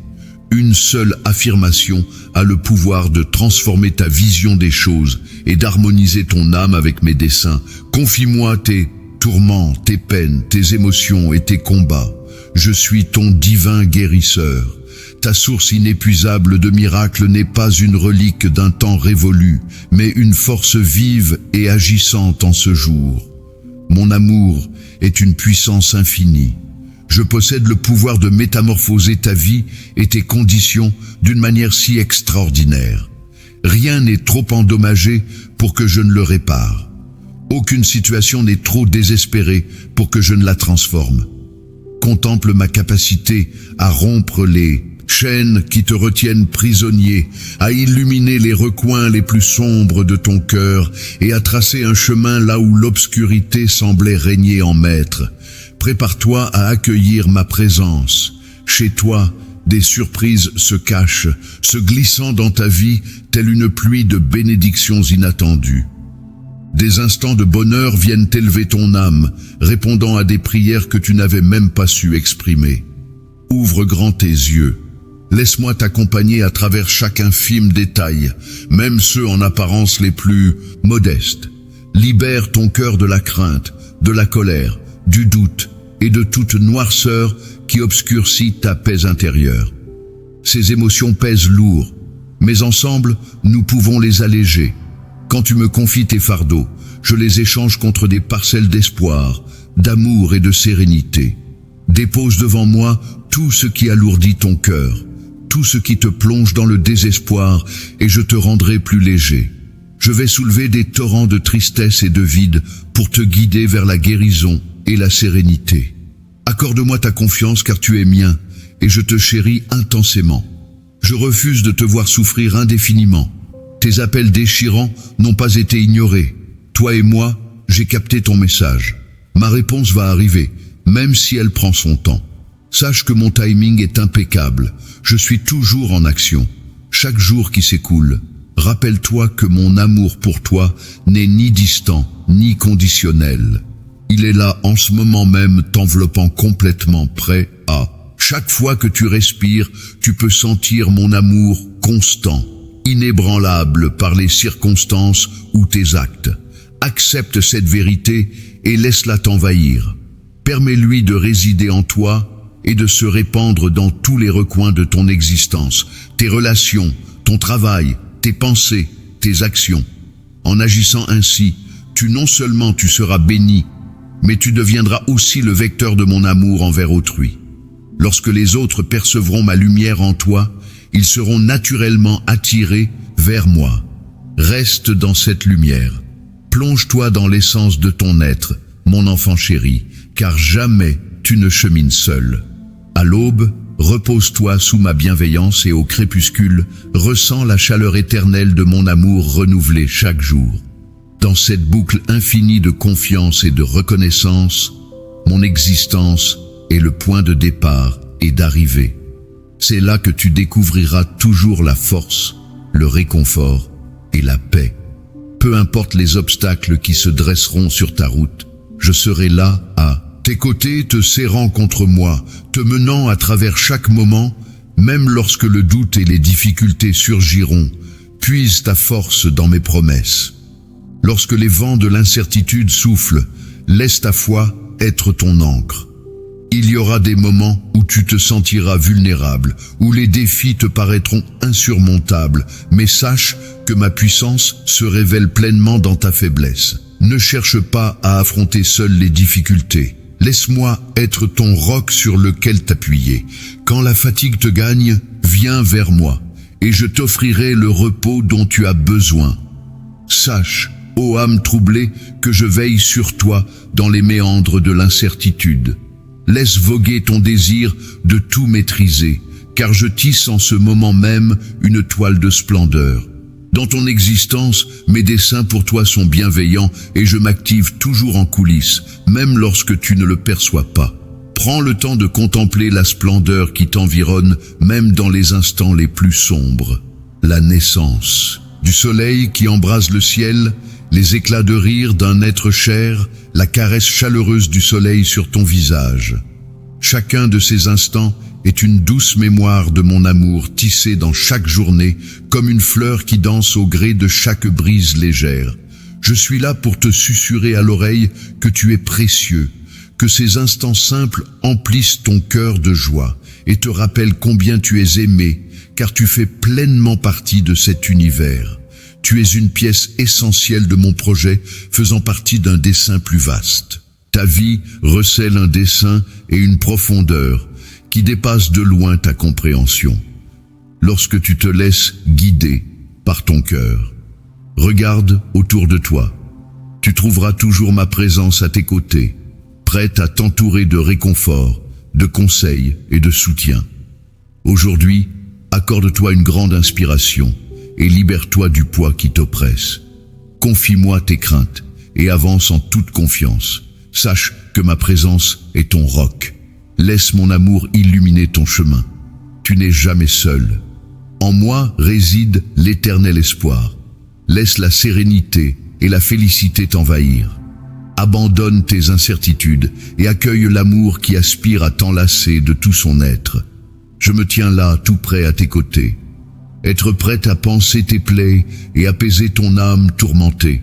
Une seule affirmation a le pouvoir de transformer ta vision des choses et d'harmoniser ton âme avec mes desseins. Confie-moi tes tourments, tes peines, tes émotions et tes combats. Je suis ton divin guérisseur. Ta source inépuisable de miracles n'est pas une relique d'un temps révolu, mais une force vive et agissante en ce jour. Mon amour est une puissance infinie. Je possède le pouvoir de métamorphoser ta vie et tes conditions d'une manière si extraordinaire. Rien n'est trop endommagé pour que je ne le répare. Aucune situation n'est trop désespérée pour que je ne la transforme. Contemple ma capacité à rompre les chaînes qui te retiennent prisonnier, à illuminer les recoins les plus sombres de ton cœur et à tracer un chemin là où l'obscurité semblait régner en maître. Prépare-toi à accueillir ma présence. Chez toi, des surprises se cachent, se glissant dans ta vie telle une pluie de bénédictions inattendues. Des instants de bonheur viennent élever ton âme, répondant à des prières que tu n'avais même pas su exprimer. Ouvre grand tes yeux. Laisse-moi t'accompagner à travers chaque infime détail, même ceux en apparence les plus modestes. Libère ton cœur de la crainte, de la colère, du doute et de toute noirceur qui obscurcit ta paix intérieure. Ces émotions pèsent lourd, mais ensemble, nous pouvons les alléger. Quand tu me confies tes fardeaux, je les échange contre des parcelles d'espoir, d'amour et de sérénité. Dépose devant moi tout ce qui alourdit ton cœur, tout ce qui te plonge dans le désespoir, et je te rendrai plus léger. Je vais soulever des torrents de tristesse et de vide pour te guider vers la guérison et la sérénité. Accorde-moi ta confiance car tu es mien, et je te chéris intensément. Je refuse de te voir souffrir indéfiniment. Tes appels déchirants n'ont pas été ignorés. Toi et moi, j'ai capté ton message. Ma réponse va arriver, même si elle prend son temps. Sache que mon timing est impeccable. Je suis toujours en action. Chaque jour qui s'écoule, rappelle-toi que mon amour pour toi n'est ni distant, ni conditionnel. Il est là en ce moment même, t'enveloppant complètement, prêt à. Chaque fois que tu respires, tu peux sentir mon amour constant, inébranlable par les circonstances ou tes actes. Accepte cette vérité et laisse-la t'envahir. Permets-lui de résider en toi et de se répandre dans tous les recoins de ton existence, tes relations, ton travail, tes pensées, tes actions. En agissant ainsi, non seulement tu seras béni, mais tu deviendras aussi le vecteur de mon amour envers autrui. Lorsque les autres percevront ma lumière en toi, ils seront naturellement attirés vers moi. Reste dans cette lumière. Plonge-toi dans l'essence de ton être, mon enfant chéri, car jamais tu ne chemines seul. À l'aube, repose-toi sous ma bienveillance et au crépuscule, ressens la chaleur éternelle de mon amour renouvelé chaque jour. Dans cette boucle infinie de confiance et de reconnaissance, mon existence est le point de départ et d'arrivée. C'est là que tu découvriras toujours la force, le réconfort et la paix. Peu importe les obstacles qui se dresseront sur ta route, je serai là à tes côtés, te serrant contre moi, te menant à travers chaque moment, même lorsque le doute et les difficultés surgiront. Puise ta force dans mes promesses. Lorsque les vents de l'incertitude soufflent, laisse ta foi être ton ancre. Il y aura des moments où tu te sentiras vulnérable, où les défis te paraîtront insurmontables, mais sache que ma puissance se révèle pleinement dans ta faiblesse. Ne cherche pas à affronter seul les difficultés. Laisse-moi être ton roc sur lequel t'appuyer. Quand la fatigue te gagne, viens vers moi, et je t'offrirai le repos dont tu as besoin. Sache, ô âme troublée, que je veille sur toi dans les méandres de l'incertitude. Laisse voguer ton désir de tout maîtriser, car je tisse en ce moment même une toile de splendeur. Dans ton existence, mes desseins pour toi sont bienveillants et je m'active toujours en coulisses, même lorsque tu ne le perçois pas. Prends le temps de contempler la splendeur qui t'environne, même dans les instants les plus sombres. La naissance. du soleil qui embrase le ciel, les éclats de rire d'un être cher, la caresse chaleureuse du soleil sur ton visage. Chacun de ces instants est une douce mémoire de mon amour tissée dans chaque journée, comme une fleur qui danse au gré de chaque brise légère. Je suis là pour te susurrer à l'oreille que tu es précieux, que ces instants simples emplissent ton cœur de joie et te rappellent combien tu es aimé, car tu fais pleinement partie de cet univers. Tu es une pièce essentielle de mon projet, faisant partie d'un dessin plus vaste. Ta vie recèle un dessin et une profondeur qui dépassent de loin ta compréhension. Lorsque tu te laisses guider par ton cœur, regarde autour de toi. Tu trouveras toujours ma présence à tes côtés, prête à t'entourer de réconfort, de conseils et de soutien. Aujourd'hui, accorde-toi une grande inspiration et libère-toi du poids qui t'oppresse. Confie-moi tes craintes et avance en toute confiance. Sache que ma présence est ton roc. Laisse mon amour illuminer ton chemin. Tu n'es jamais seul. En moi réside l'éternel espoir. Laisse la sérénité et la félicité t'envahir. Abandonne tes incertitudes et accueille l'amour qui aspire à t'enlacer de tout son être. Je me tiens là, tout près à tes côtés. Être prête à panser tes plaies et apaiser ton âme tourmentée.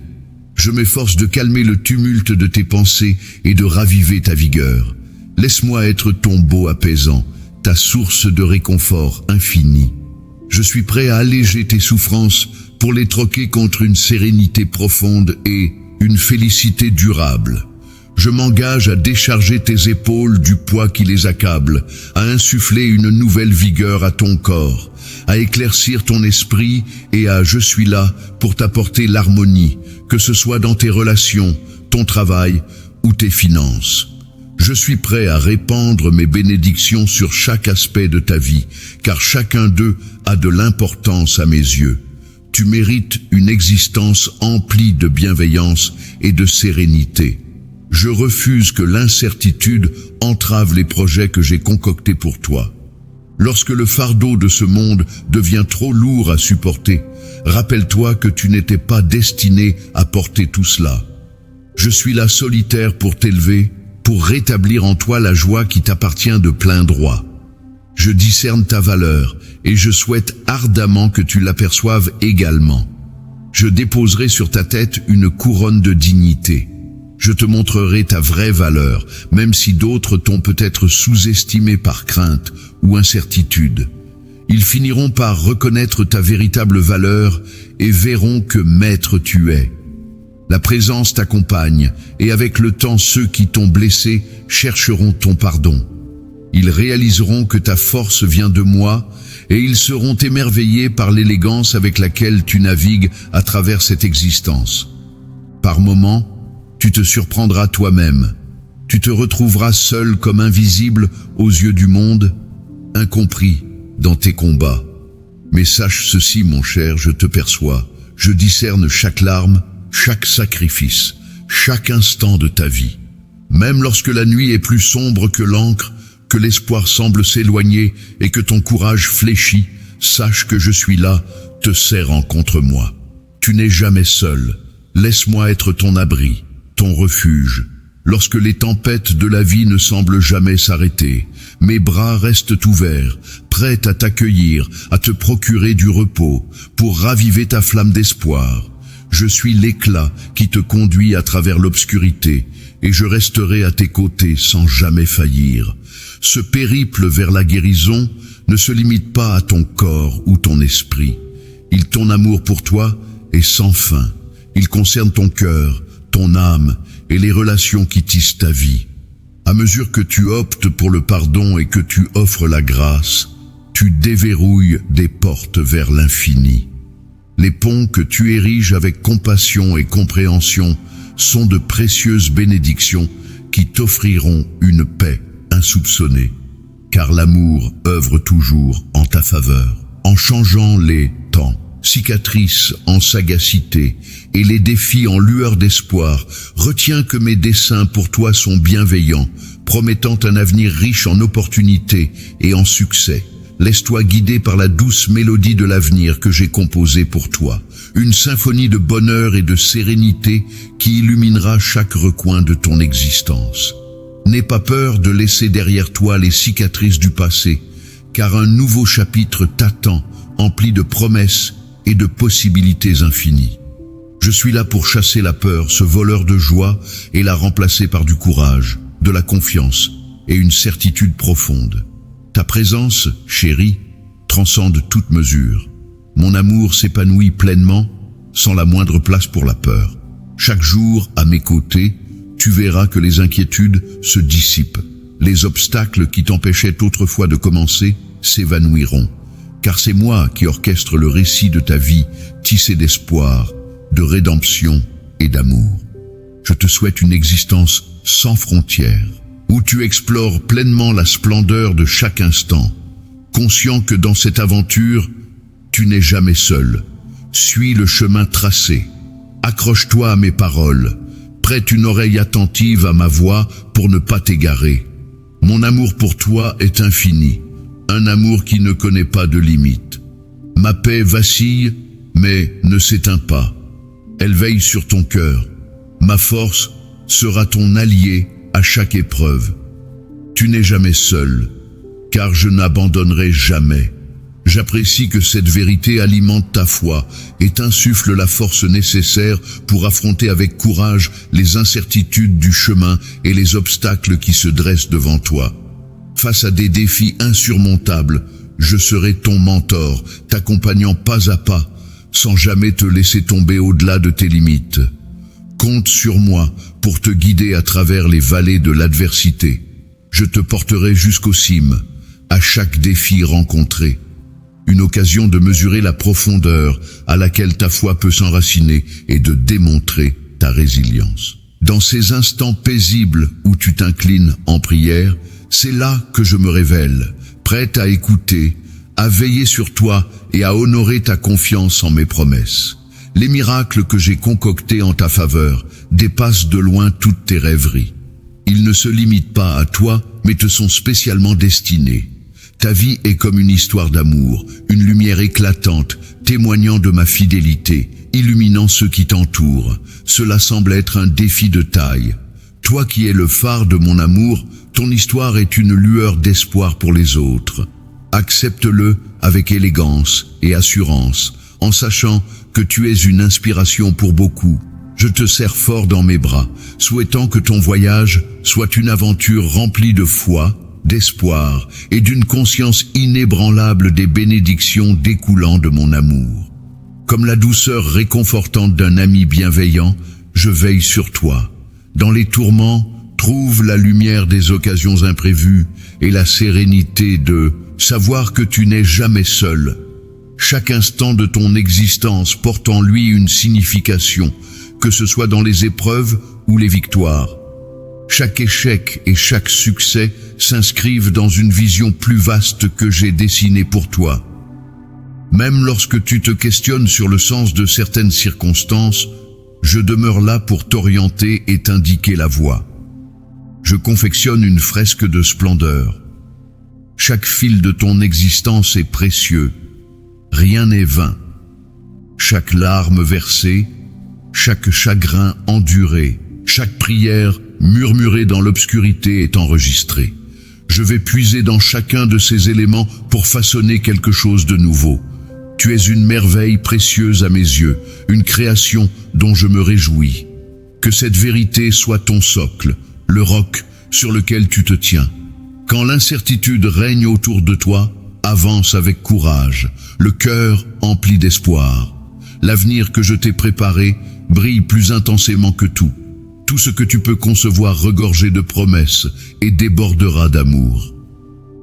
Je m'efforce de calmer le tumulte de tes pensées et de raviver ta vigueur. Laisse-moi être ton beau apaisant, ta source de réconfort infini. Je suis prêt à alléger tes souffrances pour les troquer contre une sérénité profonde et une félicité durable. Je m'engage à décharger tes épaules du poids qui les accable, à insuffler une nouvelle vigueur à ton corps, à éclaircir ton esprit et je suis là pour t'apporter l'harmonie, que ce soit dans tes relations, ton travail ou tes finances. Je suis prêt à répandre mes bénédictions sur chaque aspect de ta vie, car chacun d'eux a de l'importance à mes yeux. Tu mérites une existence emplie de bienveillance et de sérénité. Je refuse que l'incertitude entrave les projets que j'ai concoctés pour toi. Lorsque le fardeau de ce monde devient trop lourd à supporter, rappelle-toi que tu n'étais pas destiné à porter tout cela. Je suis là solitaire pour t'élever, pour rétablir en toi la joie qui t'appartient de plein droit. Je discerne ta valeur et je souhaite ardemment que tu l'aperçoives également. Je déposerai sur ta tête une couronne de dignité. Je te montrerai ta vraie valeur, même si d'autres t'ont peut-être sous-estimé par crainte ou incertitude. Ils finiront par reconnaître ta véritable valeur et verront que maître tu es. La présence t'accompagne, et avec le temps ceux qui t'ont blessé chercheront ton pardon. Ils réaliseront que ta force vient de moi, et ils seront émerveillés par l'élégance avec laquelle tu navigues à travers cette existence. Par moments, tu te surprendras toi-même. Tu te retrouveras seul comme invisible aux yeux du monde, incompris dans tes combats. Mais sache ceci, mon cher, je te perçois. Je discerne chaque larme, chaque sacrifice, chaque instant de ta vie. Même lorsque la nuit est plus sombre que l'encre, que l'espoir semble s'éloigner et que ton courage fléchit, sache que je suis là, te serrant contre moi. Tu n'es jamais seul. Laisse-moi être ton abri, ton refuge. Lorsque les tempêtes de la vie ne semblent jamais s'arrêter, mes bras restent ouverts, prêts à t'accueillir, à te procurer du repos, pour raviver ta flamme d'espoir. Je suis l'éclat qui te conduit à travers l'obscurité, et je resterai à tes côtés sans jamais faillir. Ce périple vers la guérison ne se limite pas à ton corps ou ton esprit. Ton amour pour toi est sans fin. Il concerne ton cœur, ton âme et les relations qui tissent ta vie. À mesure que tu optes pour le pardon et que tu offres la grâce, tu déverrouilles des portes vers l'infini. Les ponts que tu ériges avec compassion et compréhension sont de précieuses bénédictions qui t'offriront une paix insoupçonnée. Car l'amour œuvre toujours en ta faveur, en changeant les temps, cicatrices en sagacité et les défis en lueur d'espoir. Retiens que mes desseins pour toi sont bienveillants, promettant un avenir riche en opportunités et en succès. laisse-toi guider par la douce mélodie de l'avenir que j'ai composée pour toi, une symphonie de bonheur et de sérénité qui illuminera chaque recoin de ton existence. N'aie pas peur de laisser derrière toi les cicatrices du passé, car un nouveau chapitre t'attend, empli de promesses et de possibilités infinies. Je suis là pour chasser la peur, ce voleur de joie, et la remplacer par du courage, de la confiance et une certitude profonde. Ta présence, chérie, transcende toute mesure. Mon amour s'épanouit pleinement, sans la moindre place pour la peur. Chaque jour, à mes côtés, tu verras que les inquiétudes se dissipent. Les obstacles qui t'empêchaient autrefois de commencer s'évanouiront. Car c'est moi qui orchestre le récit de ta vie, tissé d'espoir, de rédemption et d'amour. Je te souhaite une existence sans frontières, où tu explores pleinement la splendeur de chaque instant, conscient que dans cette aventure, tu n'es jamais seul. Suis le chemin tracé, accroche-toi à mes paroles, prête une oreille attentive à ma voix pour ne pas t'égarer. Mon amour pour toi est infini, un amour qui ne connaît pas de limite. Ma paix vacille, mais ne s'éteint pas. Elle veille sur ton cœur. Ma force sera ton allié à chaque épreuve. Tu n'es jamais seul, car je n'abandonnerai jamais. J'apprécie que cette vérité alimente ta foi et t'insuffle la force nécessaire pour affronter avec courage les incertitudes du chemin et les obstacles qui se dressent devant toi. Face à des défis insurmontables, je serai ton mentor, t'accompagnant pas à pas, sans jamais te laisser tomber au-delà de tes limites. Compte sur moi pour te guider à travers les vallées de l'adversité. Je te porterai jusqu'aux cimes, à chaque défi rencontré. Une occasion de mesurer la profondeur à laquelle ta foi peut s'enraciner et de démontrer ta résilience. Dans ces instants paisibles où tu t'inclines en prière, c'est là que je me révèle, prête à écouter, à veiller sur toi et à honorer ta confiance en mes promesses. Les miracles que j'ai concoctés en ta faveur dépassent de loin toutes tes rêveries. Ils ne se limitent pas à toi, mais te sont spécialement destinés. Ta vie est comme une histoire d'amour, une lumière éclatante, témoignant de ma fidélité, illuminant ceux qui t'entourent. Cela semble être un défi de taille. Toi qui es le phare de mon amour, ton histoire est une lueur d'espoir pour les autres. Accepte-le avec élégance et assurance, en sachant que tu es une inspiration pour beaucoup. Je te serre fort dans mes bras, souhaitant que ton voyage soit une aventure remplie de foi, d'espoir et d'une conscience inébranlable des bénédictions découlant de mon amour. Comme la douceur réconfortante d'un ami bienveillant, je veille sur toi. Dans les tourments, trouve la lumière des occasions imprévues et la sérénité de savoir que tu n'es jamais seul. Chaque instant de ton existence porte en lui une signification, que ce soit dans les épreuves ou les victoires. Chaque échec et chaque succès s'inscrivent dans une vision plus vaste que j'ai dessinée pour toi. Même lorsque tu te questionnes sur le sens de certaines circonstances, je demeure là pour t'orienter et t'indiquer la voie. Je confectionne une fresque de splendeur. Chaque fil de ton existence est précieux. Rien n'est vain. Chaque larme versée, chaque chagrin enduré, chaque prière murmurée dans l'obscurité est enregistrée. Je vais puiser dans chacun de ces éléments pour façonner quelque chose de nouveau. Tu es une merveille précieuse à mes yeux, une création dont je me réjouis. Que cette vérité soit ton socle, le roc sur lequel tu te tiens. Quand l'incertitude règne autour de toi, avance avec courage, le cœur empli d'espoir. L'avenir que je t'ai préparé brille plus intensément que tout. Tout ce que tu peux concevoir regorgé de promesses et débordera d'amour.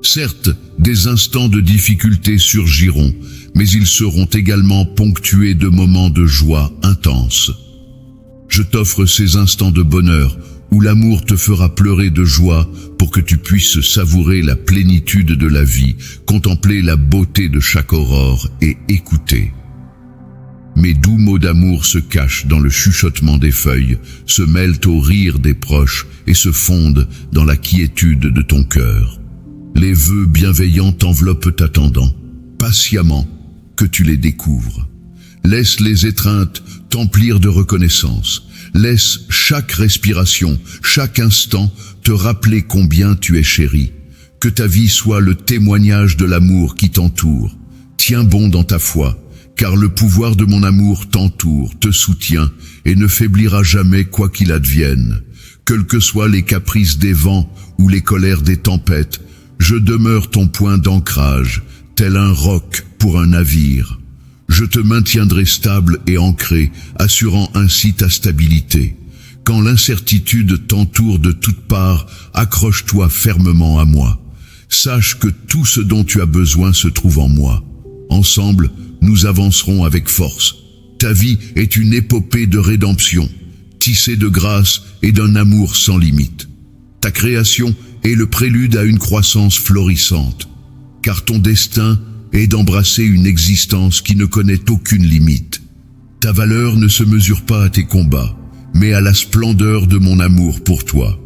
Certes, des instants de difficulté surgiront, mais ils seront également ponctués de moments de joie intense. Je t'offre ces instants de bonheur où l'amour te fera pleurer de joie pour que tu puisses savourer la plénitude de la vie, contempler la beauté de chaque aurore et écouter. Mes doux mots d'amour se cachent dans le chuchotement des feuilles, se mêlent au rire des proches et se fondent dans la quiétude de ton cœur. Les vœux bienveillants t'enveloppent t'attendant, patiemment, que tu les découvres. Laisse les étreintes t'emplir de reconnaissance. Laisse chaque respiration, chaque instant te rappeler combien tu es chéri. Que ta vie soit le témoignage de l'amour qui t'entoure. Tiens bon dans ta foi, car le pouvoir de mon amour t'entoure, te soutient et ne faiblira jamais quoi qu'il advienne. Quels que soient les caprices des vents ou les colères des tempêtes, je demeure ton point d'ancrage, tel un roc pour un navire. Je te maintiendrai stable et ancré, assurant ainsi ta stabilité. Quand l'incertitude t'entoure de toutes parts, accroche-toi fermement à moi. Sache que tout ce dont tu as besoin se trouve en moi. Ensemble, nous avancerons avec force. Ta vie est une épopée de rédemption, tissée de grâce et d'un amour sans limite. Ta création est le prélude à une croissance florissante, car ton destin est d'embrasser une existence qui ne connaît aucune limite. Ta valeur ne se mesure pas à tes combats, mais à la splendeur de mon amour pour toi.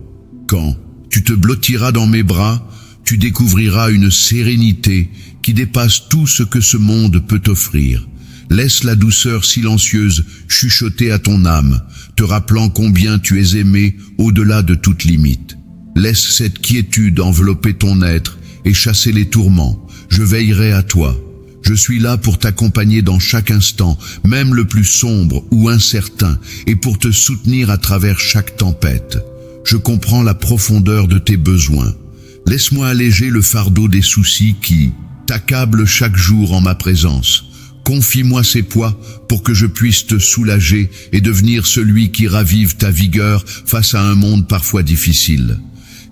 Quand tu te blottiras dans mes bras, tu découvriras une sérénité qui dépasse tout ce que ce monde peut t'offrir. Laisse la douceur silencieuse chuchoter à ton âme, te rappelant combien tu es aimé au-delà de toute limite. Laisse cette quiétude envelopper ton être et chasser les tourments. Je veillerai à toi. Je suis là pour t'accompagner dans chaque instant, même le plus sombre ou incertain, et pour te soutenir à travers chaque tempête. Je comprends la profondeur de tes besoins. Laisse-moi alléger le fardeau des soucis qui t'accablent chaque jour en ma présence. Confie-moi ces poids pour que je puisse te soulager et devenir celui qui ravive ta vigueur face à un monde parfois difficile.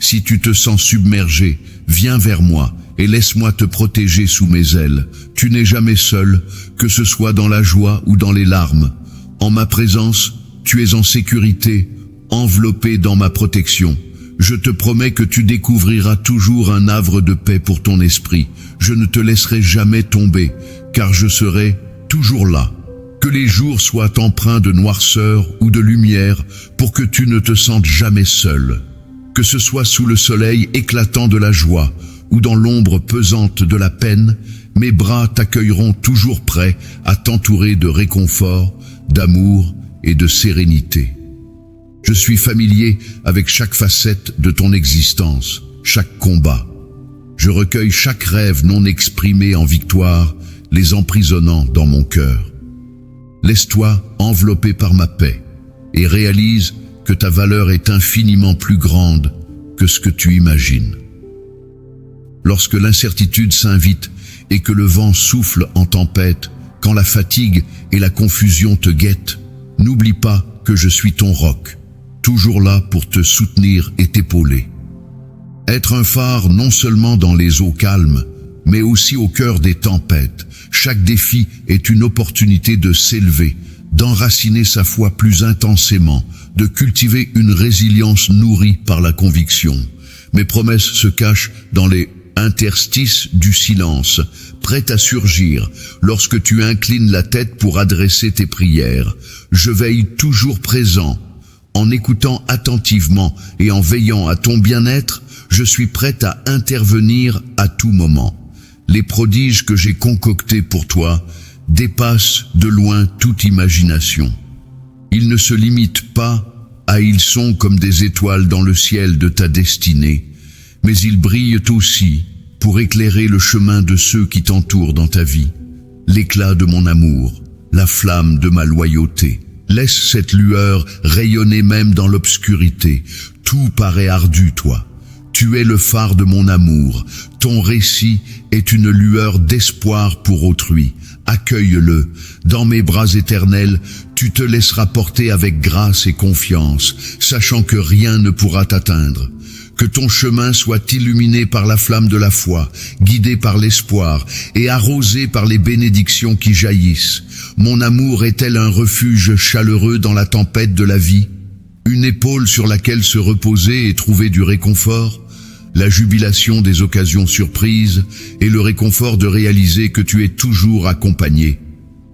Si tu te sens submergé, viens vers moi et laisse-moi te protéger sous mes ailes. Tu n'es jamais seul, que ce soit dans la joie ou dans les larmes. En ma présence, tu es en sécurité, enveloppé dans ma protection. Je te promets que tu découvriras toujours un havre de paix pour ton esprit. Je ne te laisserai jamais tomber, car je serai toujours là. Que les jours soient empreints de noirceur ou de lumière pour que tu ne te sentes jamais seul. Que ce soit sous le soleil éclatant de la joie ou dans l'ombre pesante de la peine, mes bras t'accueilleront toujours prêts à t'entourer de réconfort, d'amour et de sérénité. Je suis familier avec chaque facette de ton existence, chaque combat. Je recueille chaque rêve non exprimé en victoire, les emprisonnant dans mon cœur. Laisse-toi envelopper par ma paix et réalise que ta valeur est infiniment plus grande que ce que tu imagines. Lorsque l'incertitude s'invite et que le vent souffle en tempête, quand la fatigue et la confusion te guettent, n'oublie pas que je suis ton roc, toujours là pour te soutenir et t'épauler. Être un phare non seulement dans les eaux calmes, mais aussi au cœur des tempêtes. Chaque défi est une opportunité de s'élever, d'enraciner sa foi plus intensément, de cultiver une résilience nourrie par la conviction. Mes promesses se cachent dans les interstices du silence, prêtes à surgir lorsque tu inclines la tête pour adresser tes prières. Je veille toujours présent. En écoutant attentivement et en veillant à ton bien-être, je suis prête à intervenir à tout moment. Les prodiges que j'ai concoctés pour toi dépassent de loin toute imagination. Ils ne se limitent pas à ils sont comme des étoiles dans le ciel de ta destinée, mais ils brillent aussi pour éclairer le chemin de ceux qui t'entourent dans ta vie. L'éclat de mon amour, la flamme de ma loyauté. Laisse cette lueur rayonner même dans l'obscurité. Tout paraît ardu, toi. Tu es le phare de mon amour. Ton récit est une lueur d'espoir pour autrui. Accueille-le. Dans mes bras éternels, tu te laisseras porter avec grâce et confiance, sachant que rien ne pourra t'atteindre. Que ton chemin soit illuminé par la flamme de la foi, guidé par l'espoir et arrosé par les bénédictions qui jaillissent. Mon amour est-elle un refuge chaleureux dans la tempête de la vie? Une épaule sur laquelle se reposer et trouver du réconfort? La jubilation des occasions surprises et le réconfort de réaliser que tu es toujours accompagné.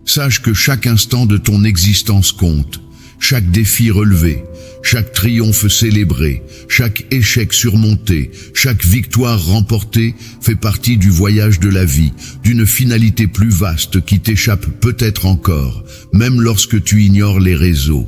Sache que chaque instant de ton existence compte. chaque défi relevé, chaque triomphe célébré, chaque échec surmonté, chaque victoire remportée fait partie du voyage de la vie, d'une finalité plus vaste qui t'échappe peut-être encore, même lorsque tu ignores les réseaux.